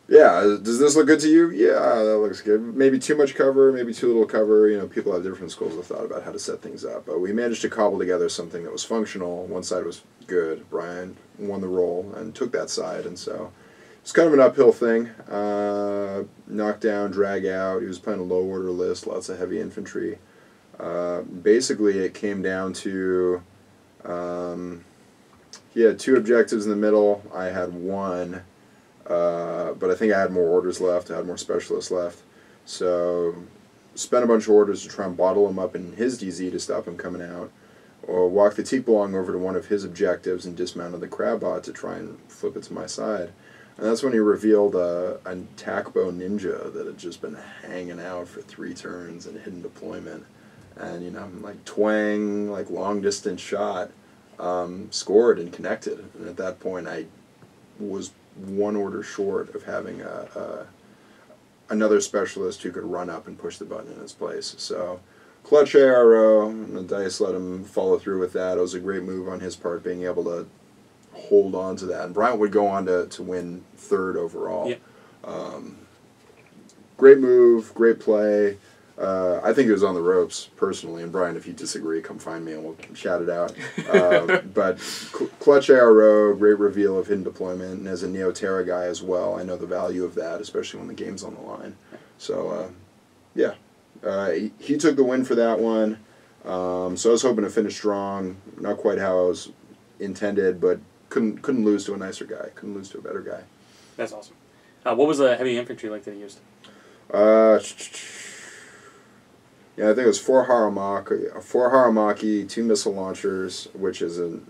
yeah, does this look good to you? Yeah, that looks good. Maybe too much cover, maybe too little cover. You know, people have different schools of thought about how to set things up. But we managed to cobble together something that was functional. One side was good. Brian won the roll and took that side, and so it's kind of an uphill thing. Knock down, drag out. He was playing a low order list, lots of heavy infantry. Basically, it came down to he had 2 objectives in the middle. I had 1, but I think I had more orders left. I had more specialists left. So spent a bunch of orders to try and bottle him up in his DZ to stop him coming out. Or walk the Teak-Belong over to one of his objectives and dismounted the Crabbot to try and flip it to my side. And that's when he revealed a Takbo Ninja that had just been hanging out for 3 turns in hidden deployment. And, you know, like twang, like long distance shot, scored and connected. And at that point, I was 1 order short of having another specialist who could run up and push the button in his place. So, clutch ARO, and the dice let him follow through with that. It was a great move on his part, being able to hold on to that. And Bryant would go on to win 3rd overall. Yeah. Great move, great play. I think it was on the ropes, personally. And Brian, if you disagree, come find me and we'll shout it out. But clutch ARO, great reveal of hidden deployment. And as a Neoterra guy as well, I know the value of that, especially when the game's on the line. So, yeah. He took the win for that one. So I was hoping to finish strong. Not quite how I was intended, but couldn't lose to a nicer guy. Couldn't lose to a better guy. That's awesome. What was the heavy infantry link that he used? Yeah, I think it was 4 Haramaki, 2 missile launchers, which is a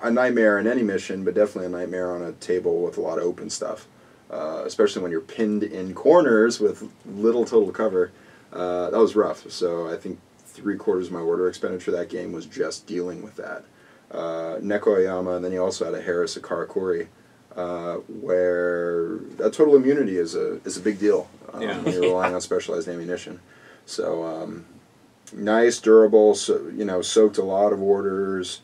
nightmare in any mission, but definitely a nightmare on a table with a lot of open stuff, especially when you're pinned in corners with little total cover. That was rough. So I think 3/4 of my order expenditure that game was just dealing with that. Neko Oyama, and then he also had a Harris Karakuri, where that total immunity is a big deal when you're relying on specialized ammunition. So nice, durable, so, you know, soaked a lot of orders,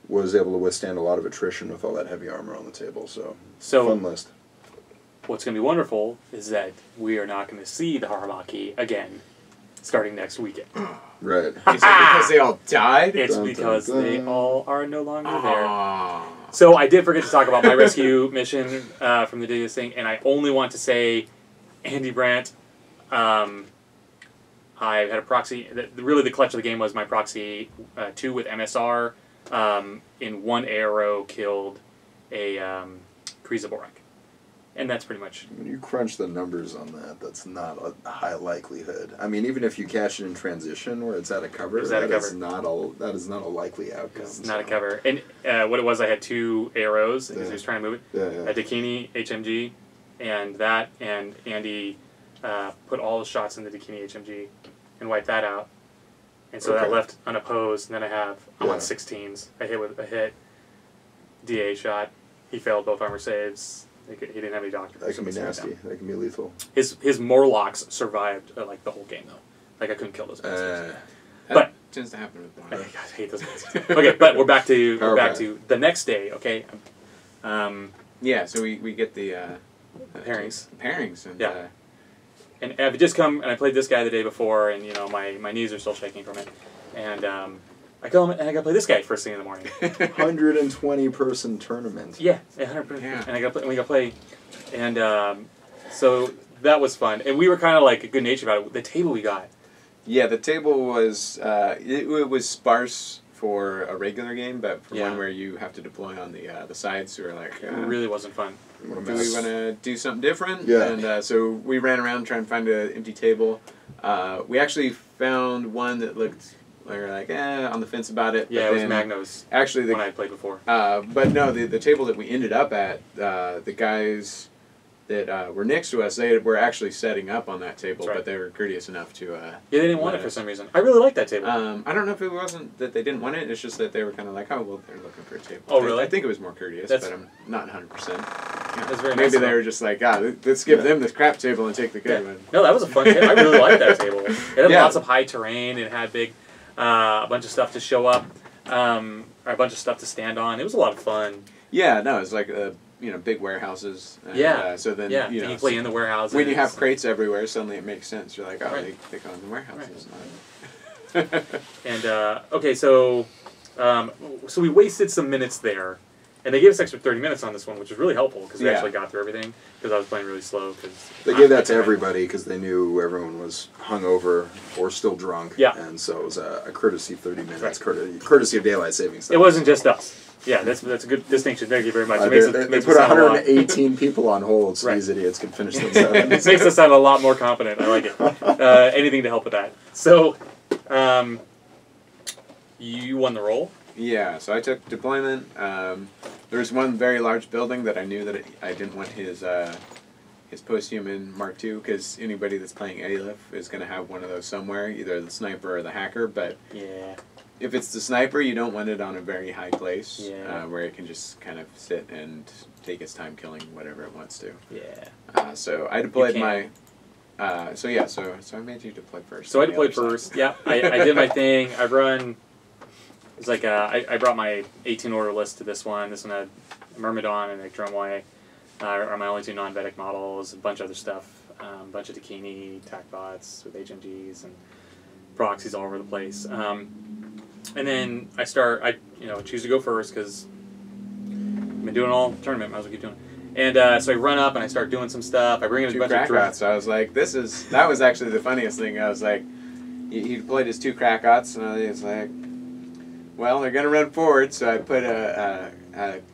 was able to withstand a lot of attrition with all that heavy armor on the table. So fun list. What's going to be wonderful is that we are not going to see the Haramaki again starting next weekend. Right. Is it because they all died? It's because they all are no longer there. So I did forget to talk about my rescue mission from the day of this thing, and I only want to say, Andy Brandt, I had a proxy. Really, the clutch of the game was my proxy 2 with MSR. In 1 arrow, killed a Krizaborak. And that's pretty much... When you crunch the numbers on that, that's not a high likelihood. I mean, even if you cash it in transition where it's out of cover, that is not a likely outcome. It's not a cover. And what it was, I had 2 arrows because he was trying to move it. Yeah. A Dakini HMG, and Andy put all the shots in the Dakini HMG and wiped that out. And so that left unopposed. And then I'm on 16s. I hit with a hit, DA shot. He failed both armor saves. He didn't have any doctors. That can be nasty. That can be lethal. His Morlocks survived like the whole game though. Like I couldn't kill those bastards. That tends to happen with Blind. I hate those bastards. Okay, but we're back to the next day. Okay. Yeah. So we get the pairings. Pairings. And, yeah. And I've just come and I played this guy the day before, and you know my knees are still shaking from it, and I go and I got to play this guy first thing in the morning. 120 person tournament. Yeah, 100%. Yeah. And we got to play, and so that was fun. And we were kind of like good natured about it. The table we got. Yeah, the table was it was sparse for a regular game, but for one where you have to deploy on the sides, we were like, it really wasn't fun. Do we want to do something different? Yeah. And so we ran around trying to find an empty table. We actually found one that looked. We were like, on the fence about it. Yeah, it was Magno's. Actually, the one I played before. But no, the table that we ended up at, the guys that were next to us, they were actually setting up on that table, Right. but they were courteous enough to. Yeah, they didn't want it for some reason. I really like that table. I don't know if it wasn't that they didn't want it. It's just that they were kind of like, oh, well, they're looking for a table. Oh, really? I think it was more courteous, but I'm not 100%. That's very Maybe nice they were just like, let's give them this crap table and take the good one. No, that was a fun table. I really liked that table. It had Yeah. lots of high terrain. It had a bunch of stuff to show up, or a bunch of stuff to stand on. It was a lot of fun. Yeah, no, it's like big warehouses. And, so then and you play in the warehouses. When you have crates everywhere, suddenly it makes sense. You're like, oh, Right. they come in the warehouses. Right. And okay, so we wasted some minutes there, and they gave us extra 30 minutes on this one, which was really helpful because we actually got through everything. Because I was playing really slow. They gave that to everybody because they knew everyone was hungover or still drunk. Yeah. And so it was a courtesy 30 minutes, Right. courtesy of daylight savings time. It wasn't just us. Yeah, that's a good distinction. Thank you very much. They put 118 people on hold so Right. these idiots could finish themselves. It makes us sound a lot more confident. I like it. Anything to help with that. So, you won the role. Yeah, so I took deployment. There was one very large building that I knew that I didn't want his post-human Mark II, because anybody that's playing Aleph is going to have one of those somewhere, either the sniper or the hacker, but Yeah. if it's the sniper, you don't want it on a very high place, Yeah. where it can just kind of sit and take its time killing whatever it wants to. Yeah. So I deployed my... So I made you deploy first. So I on the deployed other first. side. Yeah, I did my thing. I run. It's like I brought my 18 order list to this one. This one had Myrmidon and Drumway are my only two non-Vedic models. A bunch of other stuff. A bunch of Dakini, TAC bots with HMGs and proxies all over the place. And then I choose to go first because I've been doing all tournament. Might as well keep doing it. And so I run up and I start doing some stuff. I bring in a bunch of Krakouts. I was like, that was actually the funniest thing. I was like, he deployed his 2 Krakouts, and I was like, well, they're gonna run forward, so I put a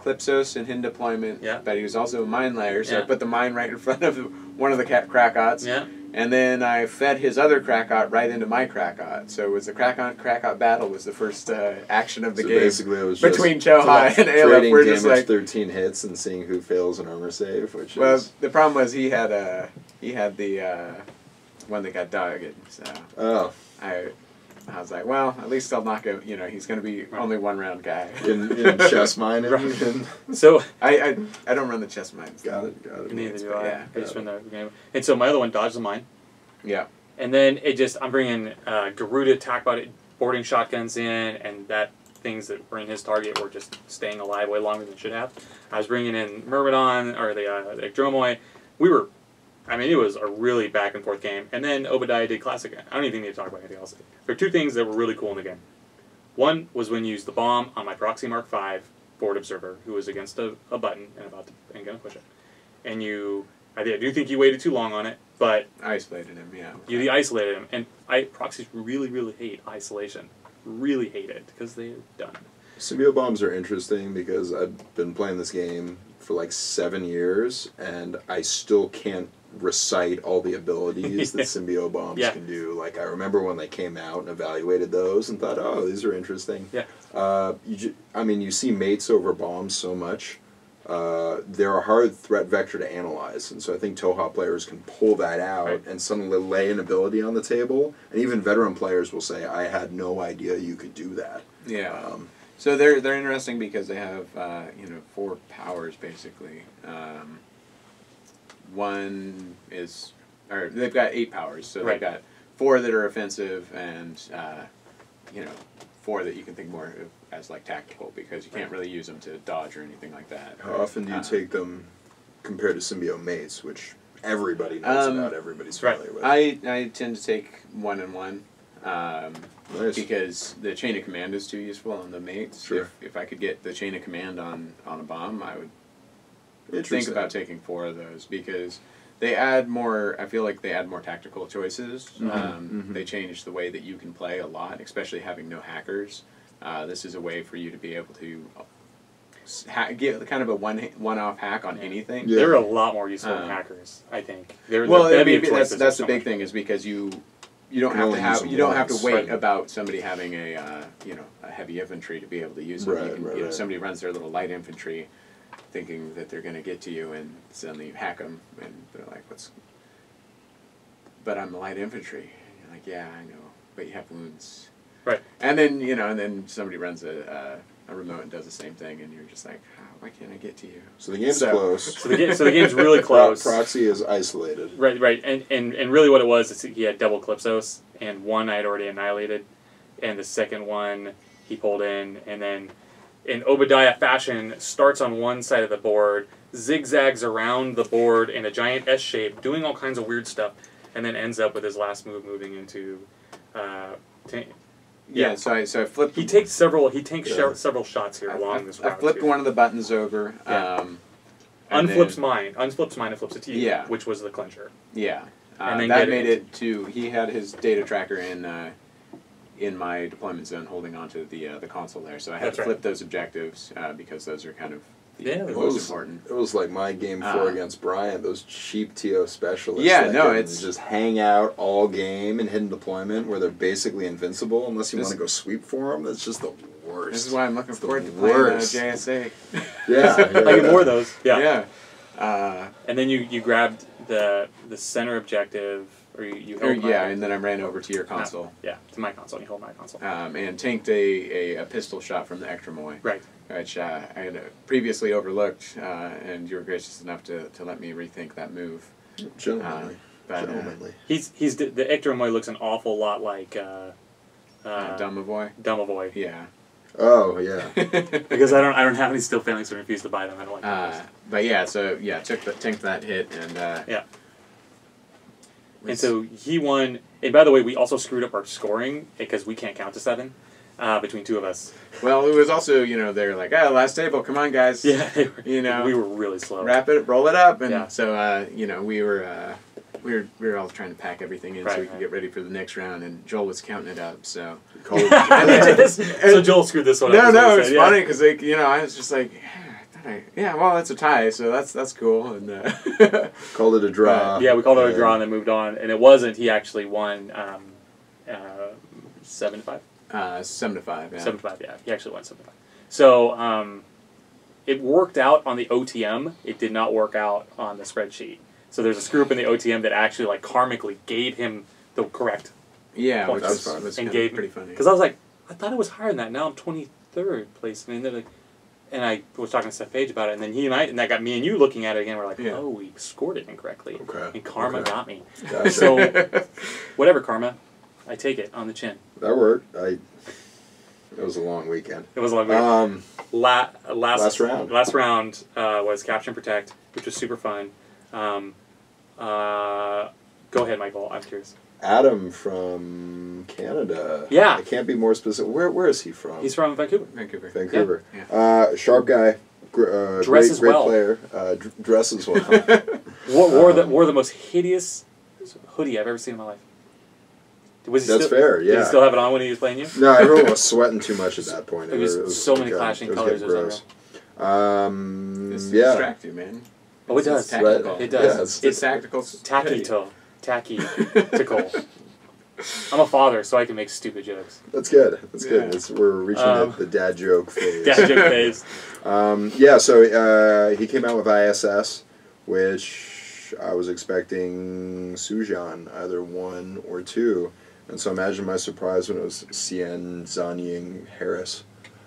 Clipsos in hidden deployment. Yeah. But he was also a mine layer, so I Yeah. put the mine right in front of one of the Krakouts. Yeah. And then I fed his other Krakout right into my Krakout. So it was the Krakout battle was the first action of the game. Basically it was between just Chohai and Aleph. trading We're damage just like 13 hits and seeing who fails an armor save, which well, is... the problem was he had the one that got dogged. So I was like, well, at least I'll knock him. He's going to be only 1 round guy. in chess mine. So I don't run the chess mines. Got it. neither do I. Yeah. I just run the game. And so my other one dodged the mine. Yeah. And then I'm bringing Garuda attack boarding shotguns in, and things that were in his target were just staying alive way longer than should have. I was bringing in Myrmidon, or the Dromoy. It was a really back and forth game. And then Obadiah did classic. I don't even need to talk about anything else. There are 2 things that were really cool in the game. One was when you used the bomb on my Proxy Mark V board observer, who was against a button and going to push it. And I do think you waited too long on it, but Isolated him, yeah. you isolated him. And proxies really, really hate isolation. Really hate it because they're done. Symbiote bombs are interesting because I've been playing this game for like 7 years, and I still can't recite all the abilities that symbiote bombs can do. Like, I remember when they came out and evaluated those and thought, oh, these are interesting. Yeah. You see mates over bombs so much. They're a hard threat vector to analyze, and so I think Toha players can pull that out and suddenly lay an ability on the table, and even veteran players will say, I had no idea you could do that. Yeah. So they're interesting because they have 4 powers basically. One is, or they've got 8 powers. So they've got 4 that are offensive and 4 that you can think more of as like tactical because you can't really use them to dodge or anything like that. How often do you take them compared to symbiote mates, which everybody knows about, everybody's familiar with? I tend to take 1 and 1. Nice. Because the chain of command is too useful on the mates. Sure. If I could get the chain of command on a bomb, I would think about taking 4 of those because they add more. I feel like they add more tactical choices. They change the way that you can play a lot, especially having no hackers. This is a way for you to be able to get kind of a one-off hack on anything. Yeah. They're a lot more useful than hackers, I think. That's the big thing is because you don't have to wait about somebody having a heavy infantry to be able to use them. Somebody runs their little light infantry. thinking that they're going to get to you, and suddenly you hack them, and they're like, "What's?" But I'm light infantry. And you're like, "Yeah, I know, but you have wounds." Right. And then and then somebody runs a remote and does the same thing, and you're just like, oh, "Why can't I get to you?" So the game's close. So the game's really close. Proxy is isolated. Right. And really what it was is he had double Calypsos, and one I had already annihilated, and the second one he pulled in, and then in Obadiah fashion, starts on one side of the board, zigzags around the board in a giant S shape, doing all kinds of weird stuff, and then ends up with his last move moving into. Yeah, so I flipped. He takes several shots here along this route. I flipped one of the buttons over. Yeah. Unflips mine and flips it to you, Yeah. which was the clincher. Yeah, And then that made it to. He had his data tracker in my deployment zone, holding onto the console there. So I had to flip those objectives because those are kind of the most important. It was like my game 4 against Bryant. Those cheap TO specialists. Yeah, that no, can it's just hang out all game in hidden deployment where they're basically invincible unless you want to go sweep for them. That's just the worst. This is why I'm looking forward to playing JSA. Yeah, I get more of those. Yeah. And then you grabbed the center objective, or you held and then I ran over to your console. Yeah, to my console. You hold my console. And tanked a pistol shot from the Ectromoy. Right. Which I had previously overlooked, and you were gracious enough to let me rethink that move. Gentlemanly. He's the Ectromoy looks an awful lot like Dumavoy. Dumavoy. Yeah. Oh yeah. Because I don't have any steel phalanx and refuse to buy them. I don't like those. But yeah, so tanked that hit, and yeah. And so he won. And by the way, we also screwed up our scoring because we can't count to 7 between two of us. Well, it was also they're like, last table, come on guys. Yeah, we were really slow. Roll it up, and yeah. So we were all trying to pack everything in so we could get ready for the next round, and Joel was counting it up. So so Joel screwed this one up. No, it's funny because I was just like. Well, that's a tie, so that's cool. And called it a draw. Yeah, we called it a draw and then moved on. And it wasn't. He actually won 7-5. 7-5. Yeah. 7-5. Yeah, he actually won 7-5. So it worked out on the OTM. It did not work out on the spreadsheet. So there's a screw up in the OTM that actually like karmically gave him the correct. Yeah, points. That's fun. And gave pretty funny. Because I was like, I thought it was higher than that. Now I'm 23rd place. I mean, they're like. And I was talking to Seth Page about it, and then and that got me and you looking at it again. We're like, oh, we scored it incorrectly. Okay. And karma got me. Gotcha. So, whatever, karma. I take it on the chin. That worked. It was a long weekend. It was a long weekend. Last round. Last round was Capture and Protect, which was super fun. Go ahead, Michael. I'm curious. Adam from Canada. Yeah. I can't be more specific. Where is he from? He's from Vancouver. Vancouver. Yeah. Sharp guy. Dresses great well. Player. Dresses well. wore the most hideous hoodie I've ever seen in my life. That's fair, yeah. Did he still have it on when he was playing you? No, everyone was sweating too much at that point. It was so many clashing colors. It was unreal. This distract you, man. Oh, it does. Tactical. It does. Yeah, it's tactical. Tactical. I'm a father, so I can make stupid jokes. That's good. That's good. We're reaching the dad joke phase. Dad joke phase. So he came out with ISS, which I was expecting Sujan, either 1 or 2. And so imagine my surprise when it was Cien Zanying Harris.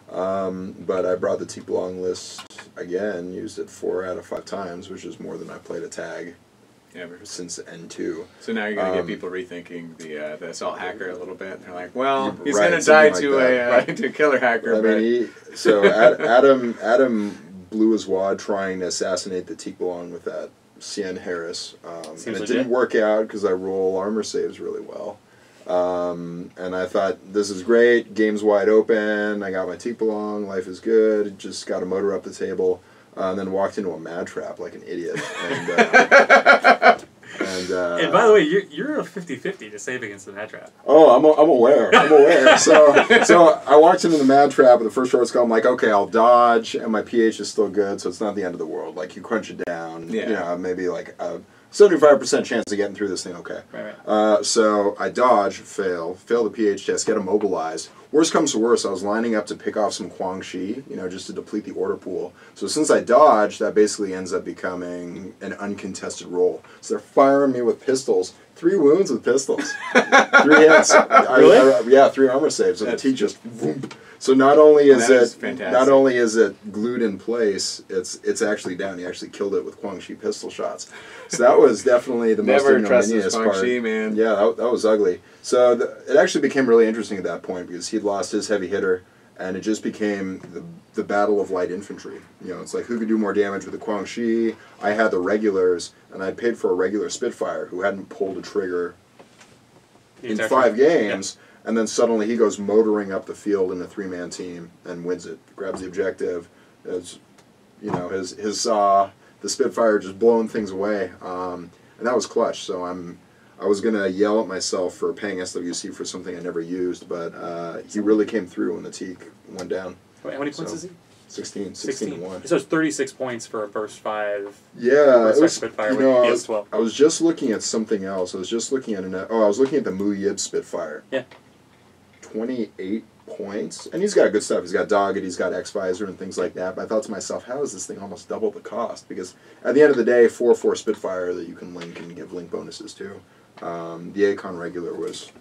But I brought the Teak Long list again, used it 4 out of 5 times, which is more than I played a tag. Ever since N2. So now you're going to get people rethinking the assault hacker a little bit. They're like, well, he's going to die to a killer hacker. I mean, Adam blew his wad trying to assassinate the Teak Long with that Cien Harris. And it didn't work out because I roll armor saves really well. And I thought, this is great, game's wide open, I got my Teak Long, life is good, just got a motor up the table. And then walked into a mad trap like an idiot. And by the way, you're a 50-50 to save against the mad trap. Oh, I'm aware. I'm aware. So I walked into the mad trap with the first short skull. I'm like, okay, I'll dodge, and my pH is still good, so it's not the end of the world. Like, you crunch it down, maybe like a 75% chance of getting through this thing. Okay. Right. So I dodge, fail the pH test, get immobilized. worst comes to worst, I was lining up to pick off some Quang Shi, just to deplete the order pool. So since I dodged, that basically ends up becoming an uncontested roll. So they're firing me with pistols. 3 wounds with pistols. 3 hits. Really? Yeah, 3 armor saves. And the teeth just... Vroom. So not only is it glued in place, it's actually down. He actually killed it with Quang Shi pistol shots. So that was definitely the most ignominious part. Shi, man. Yeah, that was ugly. So it actually became really interesting at that point because he'd lost his heavy hitter, and it just became the battle of light infantry. It's like who could do more damage with the Quang Shi. I had the regulars, and I paid for a regular Spitfire who hadn't pulled a trigger in 5 games. Yeah. And then suddenly he goes motoring up the field in a 3-man team and wins it. Grabs the objective. As the Spitfire just blowing things away, and that was clutch. So I was gonna yell at myself for paying SWC for something I never used, but he really came through when the Teak went down. Wait, how many points is he? 16 to 1. So it's 36 points for a burst 5. Yeah, it was, Spitfire with PS12. I was just looking at something else. I was just looking at I was looking at the Mu Yib Spitfire. Yeah. 28 points, and he's got good stuff. He's got Dogged, he's got X-Visor and things like that, but I thought to myself, how is this thing almost double the cost? Because at the end of the day, 4/4 Spitfire that you can link and give link bonuses to. The Acon regular was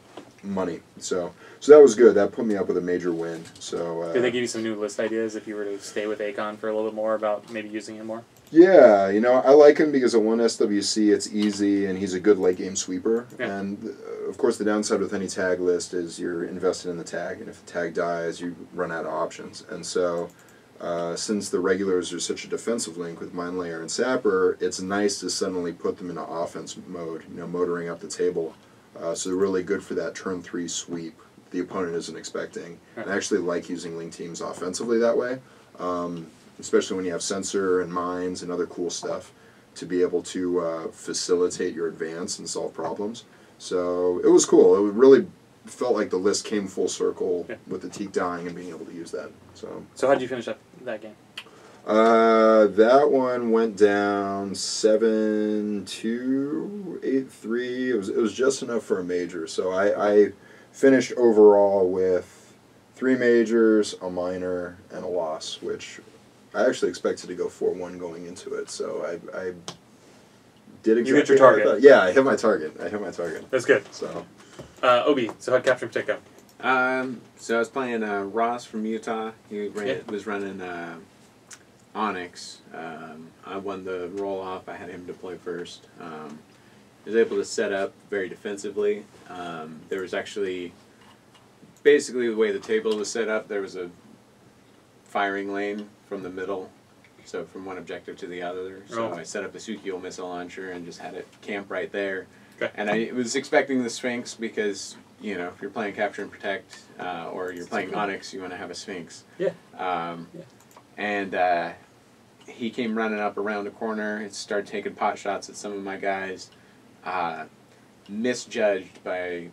money, so that was good. That put me up with a major win. So did they give you some new list ideas if you were to stay with Acon for a little bit more about maybe using him more? Yeah, I like him because at 1 SWC it's easy and he's a good late game sweeper. Yeah. And of course the downside with any tag list is you're invested in the tag, and if the tag dies you run out of options. And so since the regulars are such a defensive link with Mind Layer and Sapper, it's nice to suddenly put them into offense mode, motoring up the table. So they're really good for that turn 3 sweep the opponent isn't expecting. Right. I actually like using link teams offensively that way. Especially when you have sensor and mines and other cool stuff to be able to facilitate your advance and solve problems. So it was cool. It really felt like the list came full circle with the Teak dying and being able to use that. So how did you finish up that game? That one went down 7-2, 8-3. It was just enough for a major. So I finished overall with 3 majors, a minor, and a loss, which I actually expected to go 4-1 going into it, so I did exactly. You hit your target. Yeah, I hit my target. That's good. So, Obi, so how'd Capture and Protect go? So I was playing Ross from Utah. He was running Onyx. I won the roll off. I had him deploy first. I was able to set up very defensively. There was actually, basically the way the table was set up, there was a firing lane from the middle, so from one objective to the other. So I set up a Sukiel missile launcher and just had it camp right there. Okay. And I was expecting the Sphinx because, if you're playing Capture and Protect or you're playing Onyx, you want to have a Sphinx. Yeah. And he came running up around a corner and started taking pot shots at some of my guys. Misjudged by,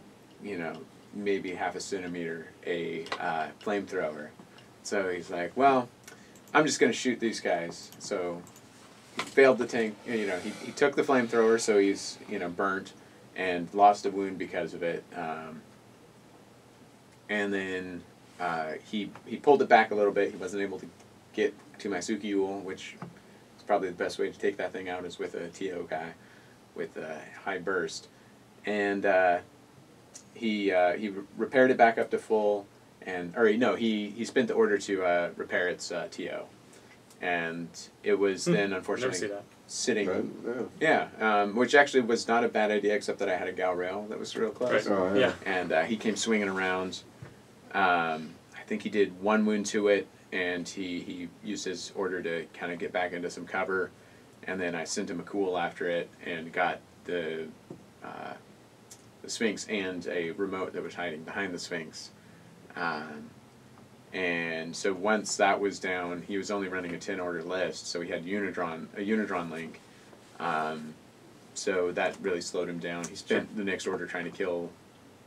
maybe half a centimeter a flamethrower. So he's like, well, I'm just going to shoot these guys. So he failed the tank. He took the flamethrower, so he's, burnt and lost a wound because of it. And then he pulled it back a little bit. He wasn't able to get to my Sukiel, which is probably the best way to take that thing out is with a TO guy with a high burst. And he repaired it back up to full. He spent the order to repair its TO, and it was then unfortunately sitting. Which actually was not a bad idea, except that I had a Gal Rail that was real close. Right. Oh, yeah. And he came swinging around. I think he did 1 wound to it, and he used his order to kind of get back into some cover, and then I sent him a cool after it and got the Sphinx and a remote that was hiding behind the Sphinx. And so once that was down, he was only running a 10-order list, so he had a Unidron link. So that really slowed him down. He spent the next order trying to kill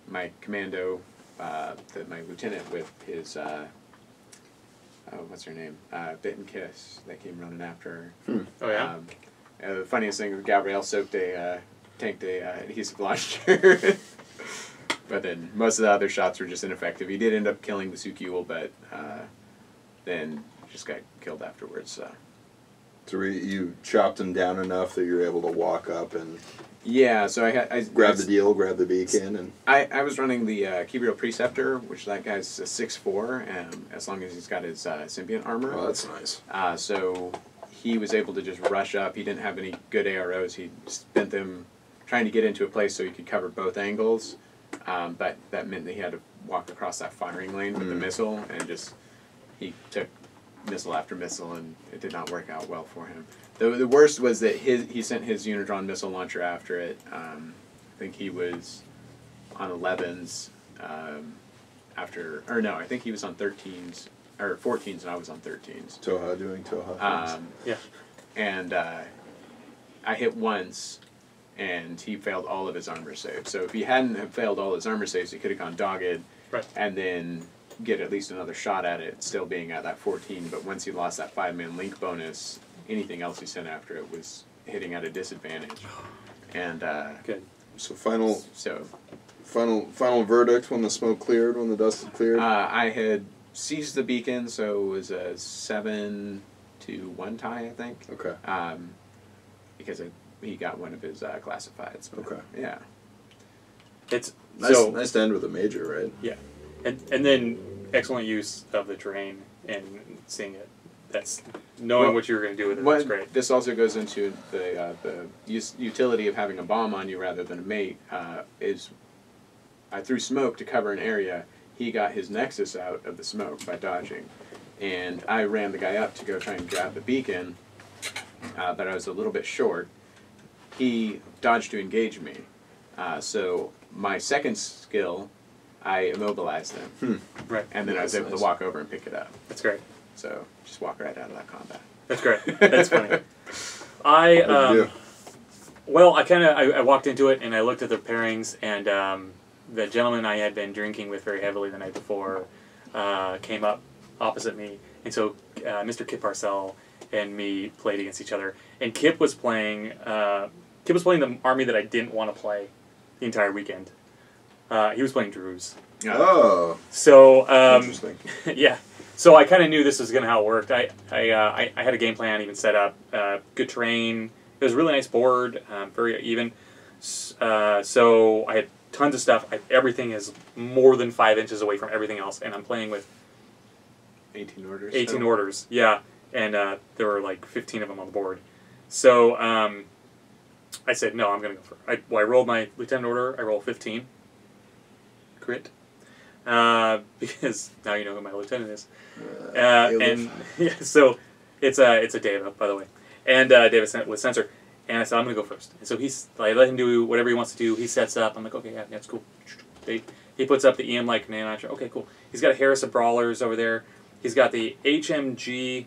my commando, my lieutenant, with his, what's her name? Bit and Kiss. That came running after her. Oh, yeah? The funniest thing was Gabrielle tanked a adhesive launcher. But then most of the other shots were just ineffective. He did end up killing the Sukiul, but then just got killed afterwards. So you chopped him down enough that you're able to walk up and yeah, so I grab the deal, grab the beacon, and I was running the Kibriel Preceptor, which that guy's a 6'4", as long as he's got his symbiont armor. oh, that's nice. So he was able to just rush up. He didn't have any good AROs. He spent them trying to get into a place so he could cover both angles, but that meant that he had to walk across that firing lane with the missile, and just he took missile after missile, and it did not work out well for him. The worst was that he sent his Unitron missile launcher after it. I think he was on 11s I think he was on 13s, or 14s, and I was on 13s. Toha doing Toha things. Yeah. And I hit once, and he failed all of his armor saves. So if he hadn't have failed all his armor saves, he could have gone dogged, right, and then get at least another shot at it, still being at that 14. But once he lost that 5-man link bonus, anything else he sent after it was hitting at a disadvantage. And good. So final verdict when the smoke cleared, when the dust had cleared. I had seized the beacon, so it was a 7-1 tie, I think. Okay. Because he got one of his classifieds. But, okay. Yeah. It's nice to end with a major, right? Yeah, and then excellent use of the terrain and seeing it. That's knowing what you were going to do with it. That's great. This also goes into the utility of having a bomb on you rather than a mate. Is I threw smoke to cover an area. He got his nexus out of the smoke by dodging, and I ran the guy up to go try and grab the beacon, but I was a little bit short. He dodged to engage me, so my second skill, I immobilized him, right, and then I was able to walk over and pick it up. That's great. So just walk right out of that combat. That's great. That's funny. I walked into it and I looked at the pairings, and the gentleman I had been drinking with very heavily the night before came up opposite me, and so Mr. Kip Parcell and me played against each other. And Kip was playing the army that I didn't want to play the entire weekend. He was playing Druze. Oh. So interesting. yeah. So I kind of knew this was going to how it worked. I had a game plan even set up. Good terrain. It was a really nice board. Very even. So I had tons of stuff. Everything is more than 5 inches away from everything else, and I'm playing with 18 orders. 18 orders. Yeah, and there were like 15 of them on the board. So I said no. I'm going to go for. I rolled my lieutenant order. I rolled 15. Crit. Because now you know who my lieutenant is. And yeah, so it's a Deva, by the way, and Deva with sensor. And I said I'm gonna go first. And so I let him do whatever he wants to do. He sets up. I'm like, okay, yeah, that's cool. He puts up the EM like nano launcher. Okay, cool. He's got a Harris of Brawlers over there. He's got the HMG.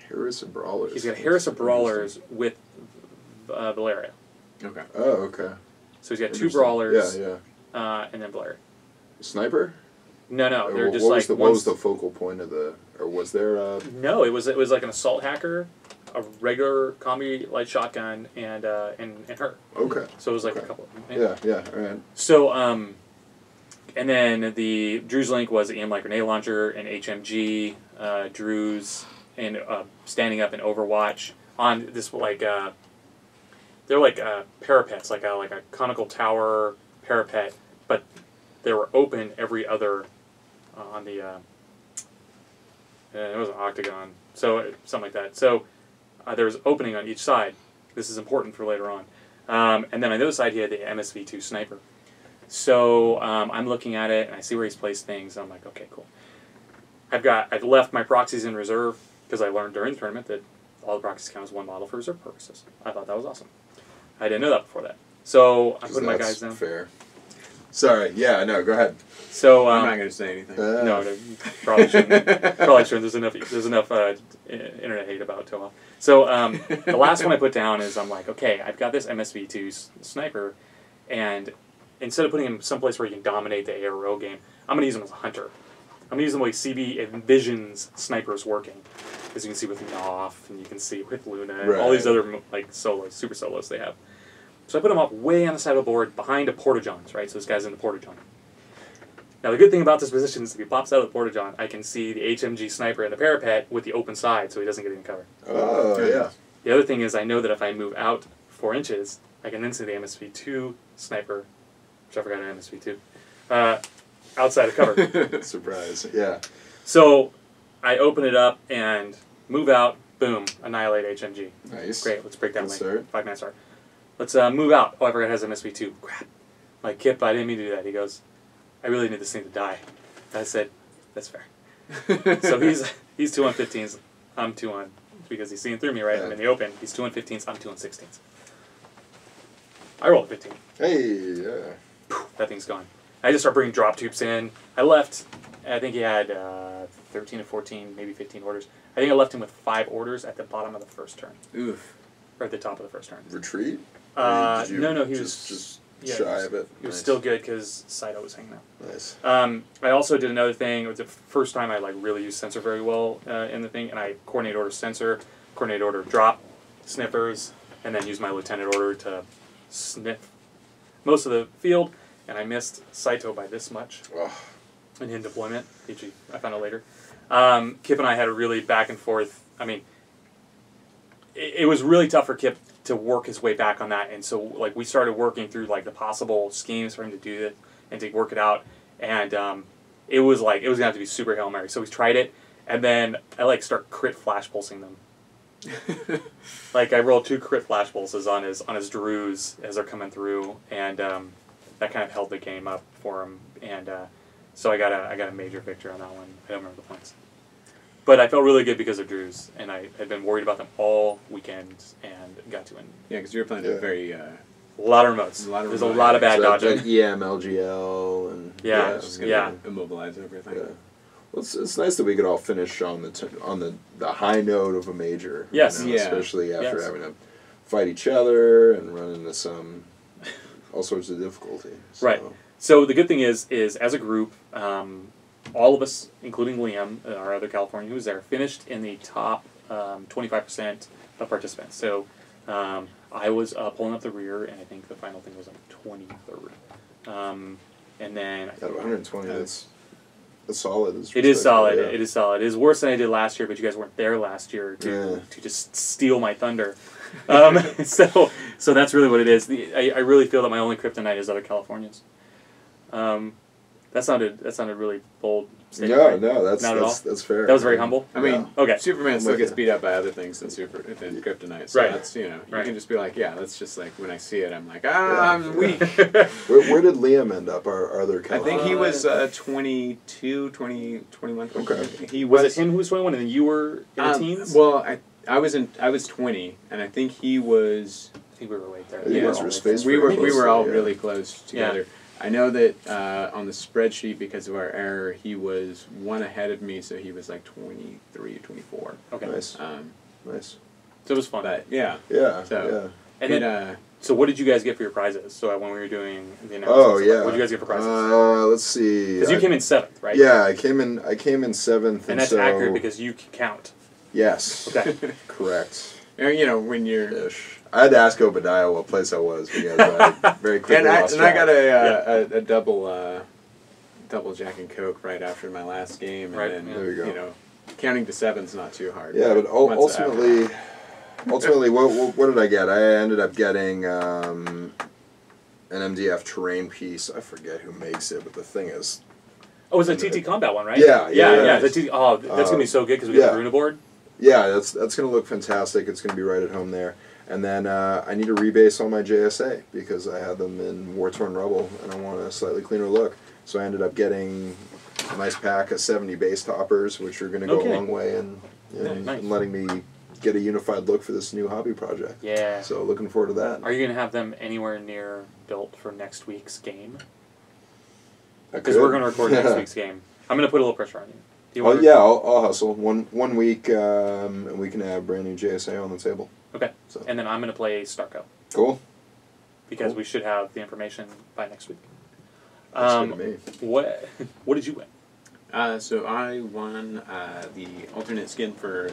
Harris of Brawlers. He's got Harris of Brawlers with Valeria. Okay. Oh, okay. So he's got 2 Brawlers. Yeah, yeah. And then Valeria. Sniper? No, they're just what was the focal point of the, or was there a... No, it was like an assault hacker, a regular combi light shotgun, and her. Okay. So it was like a couple of them. Yeah, all right. So, and then the Druze Link was EM like grenade launcher, and HMG, Druze, and standing up in Overwatch on this they're like parapets, like a conical tower parapet, but they were open every other on the it was an octagon, so something like that. So there was opening on each side. This is important for later on. And then on the other side, he had the MSV2 sniper. So I'm looking at it and I see where he's placed things. And I'm like, okay, cool. I've left my proxies in reserve because I learned during the tournament that all the proxies count as 1 model for reserve purposes. I thought that was awesome. I didn't know that before that. So I'm putting my guys down. Fair. Sorry. Yeah. No. Go ahead. So I'm not going to say anything. No, probably shouldn't. Probably shouldn't. There's enough internet hate about Toha. So the last one I put down is I'm like, okay, I've got this MSV2 sniper, and instead of putting him someplace where he can dominate the ARO game, I'm going to use him as a hunter. I'm going to use him the way CB envisions snipers working. As you can see with Knopf, and you can see with Luna, and all these other solos, super solos they have. So I put him up way on the side of the board behind a Porta-Johns, right? So this guy's in the Porta-John. Now, the good thing about this position is if he pops out of the porta-john, I can see the HMG sniper in the parapet with the open side, so he doesn't get any cover. Oh, yeah. The other thing is I know that if I move out 4 inches, I can then see the MSV2 sniper, which I forgot an MSV2, outside of cover. Surprise. Yeah. So I open it up and move out, boom, annihilate HMG. Nice. Great, let's break down Good lane. start. 5-man start. Let's move out. Oh, I forgot it has MSV2. Crap. Like, Kip, I didn't mean to do that. He goes, I really need this thing to die. I said, that's fair. So he's 2 on 15s, I'm 2 on, because he's seeing through me, right? Yeah. I'm in the open. He's 2 on 15s, I'm 2 on 16s. I rolled a 15. Hey, yeah. That thing's gone. I just start bringing drop tubes in. I left, I think he had 13 to 14, maybe 15 orders. I think I left him with 5 orders at the bottom of the first turn. Oof. Or at the top of the first turn. Retreat? No, he just was shy of it. He was Nice. still good because Saito was hanging out. Nice. I also did another thing. It was the first time I really used sensor very well in the thing, and I coordinate order sensor, coordinate order drop, sniffers, and then use my lieutenant order to sniff most of the field. And I missed Saito by this much in his deployment. I found out later. Kip and I had a really back and forth. I mean, it was really tough for Kip to work his way back on that, and so we started working through the possible schemes for him to do it and to work it out, and it was gonna have to be super Hail Mary. So we tried it, and then I start crit flash pulsing them. I rolled 2 crit flash pulses on his Drews as they're coming through, and that kind of held the game up for him, and so I got a major victory on that one. I don't remember the points. But I felt really good because of Drews, and I had been worried about them all weekend and got to win. Yeah, because you were playing a very... A lot of remotes. There's a lot of bad dodging. EM, LGL, and Yeah, just gonna immobilize everything. Yeah. Well, it's nice that we could all finish on the high note of a major. Yes. You know, Yeah. especially after Yes. having to fight each other and run into all sorts of difficulty. So. Right. So the good thing is as a group, all of us, including Liam, our other Californian who was there, finished in the top 25% of participants. So I was pulling up the rear, and I think the final thing was 23rd. And then Out of 120, that's solid. It is solid. Yeah. It is solid. It is worse than I did last year, but you guys weren't there last year to just steal my thunder. So that's really what it is. I really feel that my only kryptonite is other Californians. That sounded really bold. Statement, No, right? Not at all? that's fair. That was very humble. I mean, Okay. Superman still with gets you. beat up by other things than Kryptonite. So Right. that's, you Right. can just be like, yeah, that's just when I see it, I'm like, I'm weak. Where did Liam end up? Our other I California? think he was 22, 20, 21. Okay. He Was it him who was 21 and then you were in the teens? Well, I was 20, and I think he was. I think we were right there. I think you you guys know, were spaced we pretty were closely, all yeah. really close together. I know that on the spreadsheet, because of our error, he was one ahead of me, so he was 23, 24. Okay. Nice. So it was fun. But yeah. Yeah. So- And then, so what did you guys get for your prizes? So when we were doing the announcements, Oh yeah. what did you guys get for prizes? Let's see. Because you came in 7th, right? Yeah, I came in 7th, And that's so, accurate because you can count. Yes. Okay. Correct. When you're. Ish. I had to ask Obadiah what place I was because I very quickly And I lost got track. a double Jack and Coke right after my last game, and Right, then yeah. There you go. counting to 7's not too hard. Yeah, but once ultimately, what did I get? I ended up getting an MDF terrain piece. I forget who makes it, but the thing is, Oh, it was a TT Combat one, right? Yeah. The TT, that's going to be so good because we got the Runa board. yeah, that's going to look fantastic. It's going to be right at home there. And then I need to rebase all my JSA because I had them in war-torn rubble, and I want a slightly cleaner look. So I ended up getting a nice pack of 70 base toppers, which are going to go a long way in Nice. letting me get a unified look for this new hobby project. Yeah. So looking forward to that. Are you going to have them anywhere near built for next week's game? I Because could. we're going to record next week's game. I'm going to put a little pressure on you. Do you Oh want yeah, I'll hustle. One week, and we can have brand new JSA on the table. Okay. So And then I'm going to play Starco cool. because Cool. we should have the information by next week. That's good to me. What did you win? So I won the alternate skin for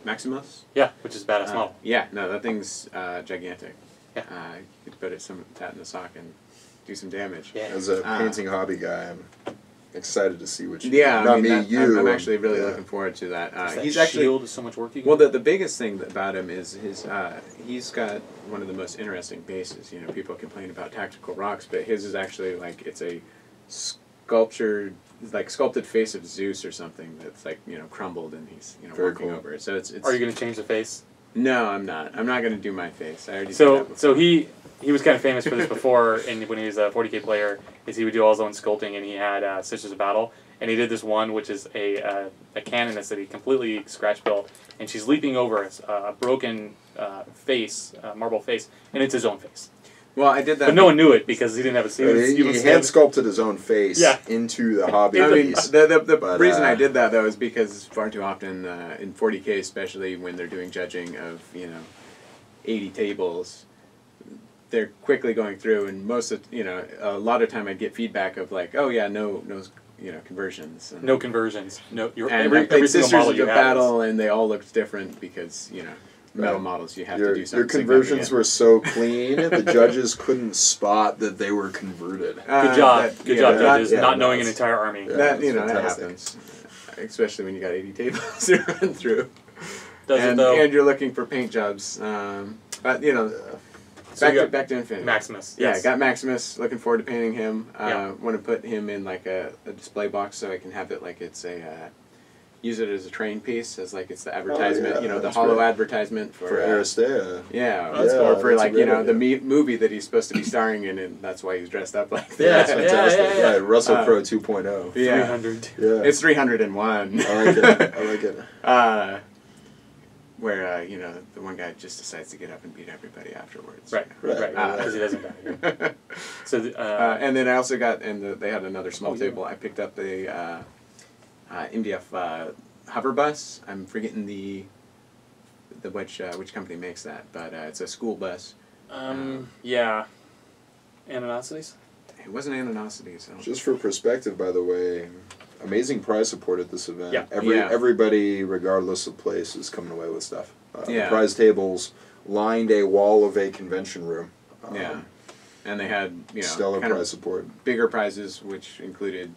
Maximus. Yeah, which is a badass model. Yeah, no, that thing's gigantic. Yeah. You could put that in the sock and do some damage. Yeah. As a painting hobby guy, I'm excited to see what you Yeah, do. Not I mean, me, you. I'm actually really looking forward to that. He's actually shield is so much work. Well, the biggest thing about him is he's got one of the most interesting bases. You know, people complain about tactical rocks, but his is actually like it's a sculptured face of Zeus or something that's like crumbled and he's Very working cool. over it. So it's. Are you going to change the face? No, I'm not. I'm not going to do my face. I already. Did So that before. so he was kind of famous for this before, and when he was a 40K player, is he would do all his own sculpting, and he had Sisters of Battle, and he did this one which is a canoness that he completely scratch built, and she's leaping over a broken face, marble face, and it's his own face. Well, I did that. But no one knew it because he didn't have a suit. He hand sculpted his own face into the hobby I mean, piece. the reason I did that though is because far too often in 40K, especially when they're doing judging of 80 tables, they're quickly going through, and a lot of time I get feedback of like, oh yeah, no conversions. No conversions. No, Every single Sisters model of you the have Battle, and they all looked different because metal models you have to do something. Your conversions significant. were so clean, the judges couldn't spot that they were converted. Good job, judges, not knowing an entire army. Yeah, That that's that fantastic. happens, especially when you got 80 tables to run through. Does and, it though? and you're looking for paint jobs, but back to Infinity. Maximus. Yeah, Yes. got Maximus. Looking forward to painting him. Yeah. Want to put him in like a display box so I can have it like it's a use it as a train piece, as like it's the advertisement. The that's hollow great. advertisement for Aristea. Yeah, That's or cool. for That's a like great the idea. movie that he's supposed to be starring in, and that's why he's dressed up like that. Yeah, it's fantastic. yeah. Russell Crowe 2.0. Yeah. 300. Yeah. It's 301. I like it. I like it. Where the one guy just decides to get up and beat everybody afterwards. Right, because he doesn't die. So, and then I also got, they had another small table. I picked up the MDF hover bus. I'm forgetting which company makes that, but it's a school bus. yeah, Animosities. It wasn't Animosities. Just for perspective, by the way, amazing prize support at this event. Yeah. Everybody, regardless of place, is coming away with stuff. Yeah. The prize tables lined a wall of a convention room. And they had stellar kind of prize support. bigger prizes, which included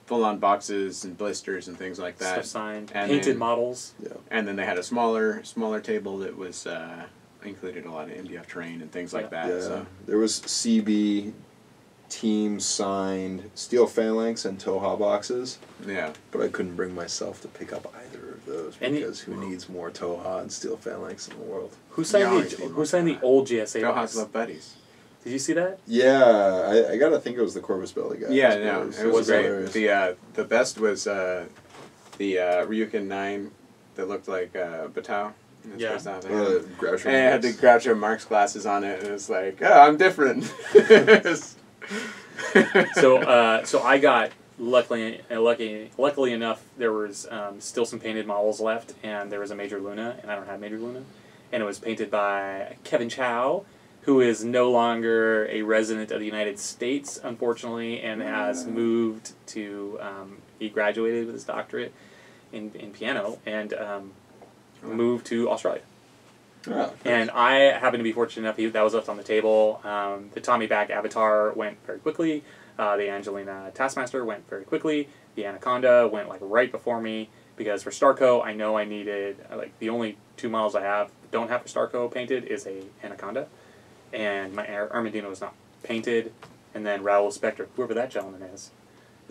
full-on boxes and blisters and things like that. Stuff signed, And painted then- models. Yeah. And then they had a smaller table that was included a lot of MDF terrain and things like that. Yeah. So. There was CB team signed steel phalanx and Toha boxes, Yeah. but I couldn't bring myself to pick up either of those because who needs more Toha and steel phalanx in the world? Who signed Yeah, who signed the old GSA Toha's box? Love Buddies. Did you see that? Yeah, I gotta think it was the Corvus Belly guy. Yeah, no, it was great. hilarious. The best was the Ryukin 9 that looked like Batao. Yeah. Groucho And it had the Marx. Groucho Marx glasses on it, and it was like, oh, I'm different. So I got luckily enough there was still some painted models left, and there was a Major Luna, and I don't have Major Luna, and it was painted by Kevin Chow, who is no longer a resident of the United States, unfortunately, and has moved to he graduated with his doctorate in piano and moved to Australia. Oh, And I happened to be fortunate enough, that was left on the table. The Tommy Back Avatar went very quickly. The Angelina Taskmaster went very quickly. The Anaconda went like right before me, because for Starco, I know I needed, like the only 2 models I don't have for Starco painted is a Anaconda. And my Armadillo is not painted. And then Raoul Spectre, whoever that gentleman is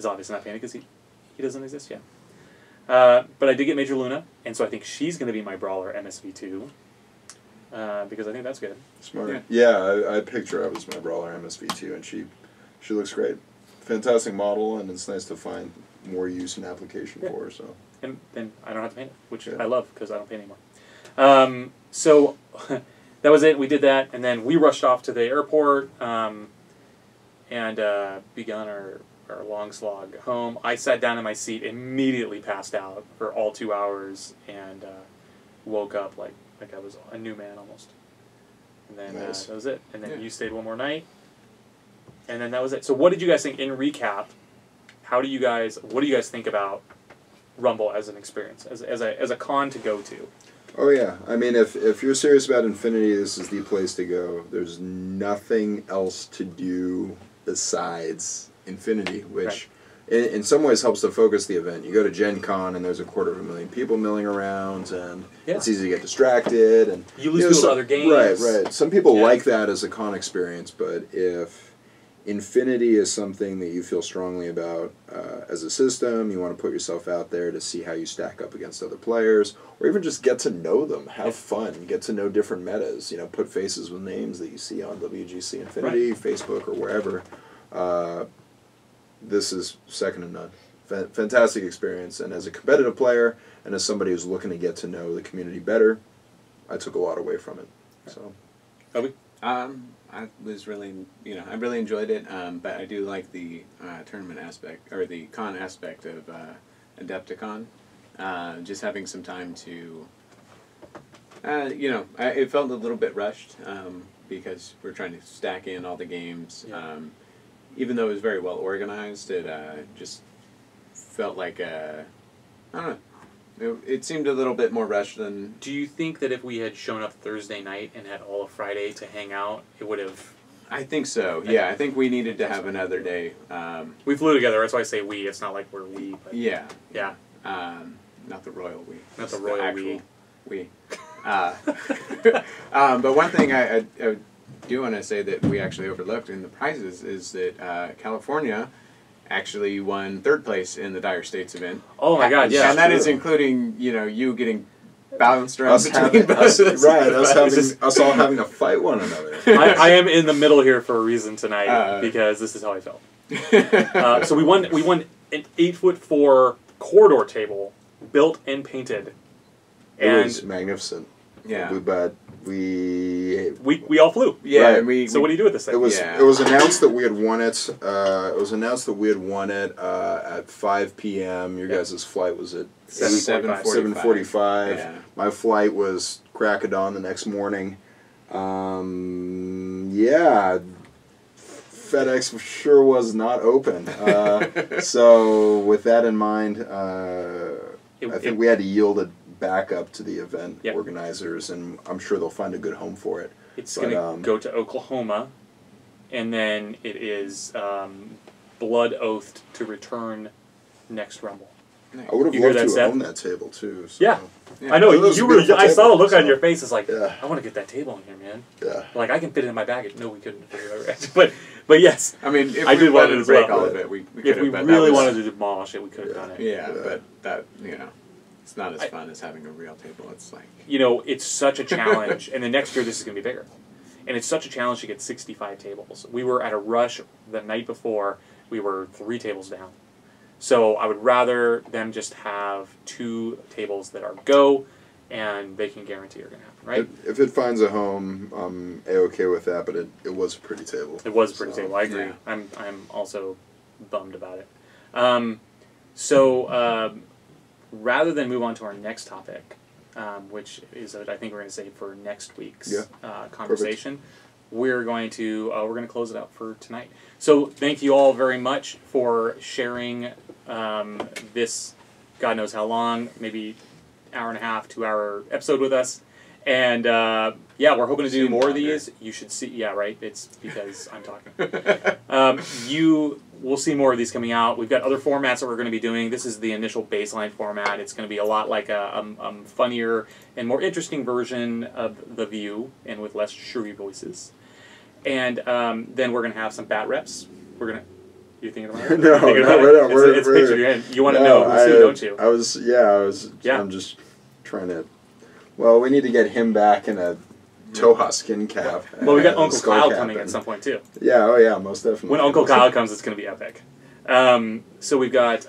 obviously not painted because he doesn't exist yet. But I did get Major Luna, and so I think she's going to be my Brawler MSV2. Because I think that's good. Smart. Yeah, I picked her up as my Brawler MSV2, and she looks great. Fantastic model, and it's nice to find more use and application for her. So. And then I don't have to paint it, which I love because I don't paint anymore. So that was it. We did that, and then we rushed off to the airport and begun our long slog home. I sat down in my seat, immediately passed out for all 2 hours, and woke up like I was a new man almost. And then Nice. that was it. And then you stayed one more night, and then that was it. So what did you guys think? In recap, what do you guys think about Rumble as an experience, as a con to go to? Oh yeah, I mean, if you're serious about Infinity, this is the place to go. There's nothing else to do besides Infinity, which in some ways helps to focus the event. You go to Gen Con and there's 250,000 people milling around, and it's easy to get distracted. And you lose people to other games. Right. Some people like that as a con experience, but if Infinity is something that you feel strongly about as a system, you want to put yourself out there to see how you stack up against other players, or even just get to know them, have fun, get to know different metas, put faces with names that you see on WGC Infinity, Facebook, or wherever. This is second to none. Fantastic experience, and as a competitive player and as somebody who's looking to get to know the community better, I took a lot away from it. So, Obi? I was really, I really enjoyed it, but I do like the tournament aspect, or the con aspect of Adepticon. Just having some time to, it felt a little bit rushed because we're trying to stack in all the games. Even though it was very well organized, it just felt like, I don't know, it seemed a little bit more rushed than... Do you think that if we had shown up Thursday night and had all of Friday to hang out, it would have... I think so, yeah. I think we needed to have another day. We flew together, that's why I say we. It's not like we're we. But yeah. Yeah. Not the royal we. Not the royal we. We. But one thing I do want to say that we actually overlooked in the prizes is that California actually won 3rd place in the Dire States event. Oh my God! Yeah, and that is including you getting bounced around between buses. Us all having to fight one another. I am in the middle here for a reason tonight because this is how I felt. So we won an 8'4" corridor table, built and painted. It was magnificent. Yeah. But we all flew. Yeah. Right. So what do you do with this thing? It was announced that we had won it. It was announced that we had won it at 5 p.m. Your guys' flight was at 7:45. Yeah. My flight was crack of dawn the next morning. FedEx sure was not open. So with that in mind, I think we had to yield it back up to the event organizers, and I'm sure they'll find a good home for it. It's going to go to Oklahoma, and then it is blood oathed to return next Rumble. I would have loved to own that table too. So. Yeah. I know you were. I saw the look on your face. It's like, I want to get that table in here, man. Yeah. Like I can fit it in my baggage. No, we couldn't. But yes. I mean, if I we did wanted to break well. all of it, we could if have. we really wanted to demolish it, we could have done it. Yeah, but that it's not as fun as having a real table. It's like it's such a challenge, and then next year this is going to be bigger, and it's such a challenge to get 65 tables. We were at a rush the night before. We were 3 tables down. So I would rather them just have 2 tables that are go, and they can guarantee are going to happen, right? If it finds a home, I'm A-okay with that, but it was a pretty table. It was a pretty table, I agree. Yeah. I'm also bummed about it. Rather than move on to our next topic, which is I think we're going to save for next week's conversation, we're going to close it out for tonight. So thank you all very much for sharing this, God knows how long, maybe hour and a half, 2-hour episode with us. And we're hoping to do more of these. You should see, right? It's because I'm talking. You will see more of these coming out. We've got other formats that we're going to be doing. This is the initial baseline format. It's going to be a lot like a funnier and more interesting version of The View, and with less shrewy voices. And then we're going to have some bat reps. We're going to... You're thinking about it? It's a picture of your hand. You want to know who's who, don't you? I'm just trying to... Well, we need to get him back in a Toha skin cap. Well, we got Uncle Kyle coming at some point, too. Yeah, most definitely. When Uncle Kyle comes, it's going to be epic. So we've got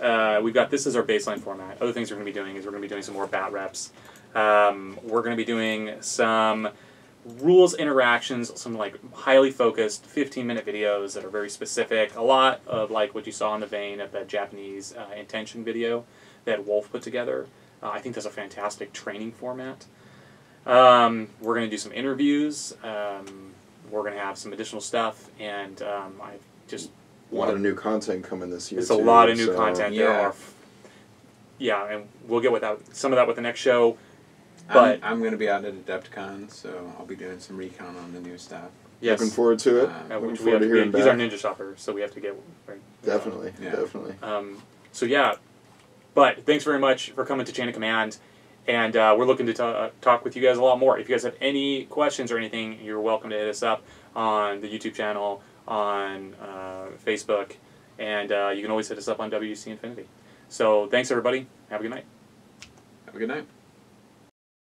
this as our baseline format. Other things we're going to be doing is we're going to be doing some more bat reps. We're going to be doing some rules interactions, some like highly focused 15-minute videos that are very specific. A lot of like what you saw in the vein of that Japanese intention video that Wolf put together. I think that's a fantastic training format. We're going to do some interviews. We're going to have some additional stuff, and I just a lot of new content coming this year. It's a lot of new content. There are, and we'll get some of that with the next show. But I'm going to be out at Adepticon, so I'll be doing some recon on the new stuff. Yes. Looking forward to it. Looking Which we forward have to to hearing he's our back. ninja shopper, so we have to get right. Definitely, Yeah. definitely. So yeah, but thanks very much for coming to Chain of Command, and we're looking to talk with you guys a lot more. If you guys have any questions or anything, you're welcome to hit us up on the YouTube channel, on Facebook, and you can always hit us up on WC Infinity. So thanks everybody. Have a good night. Have a good night.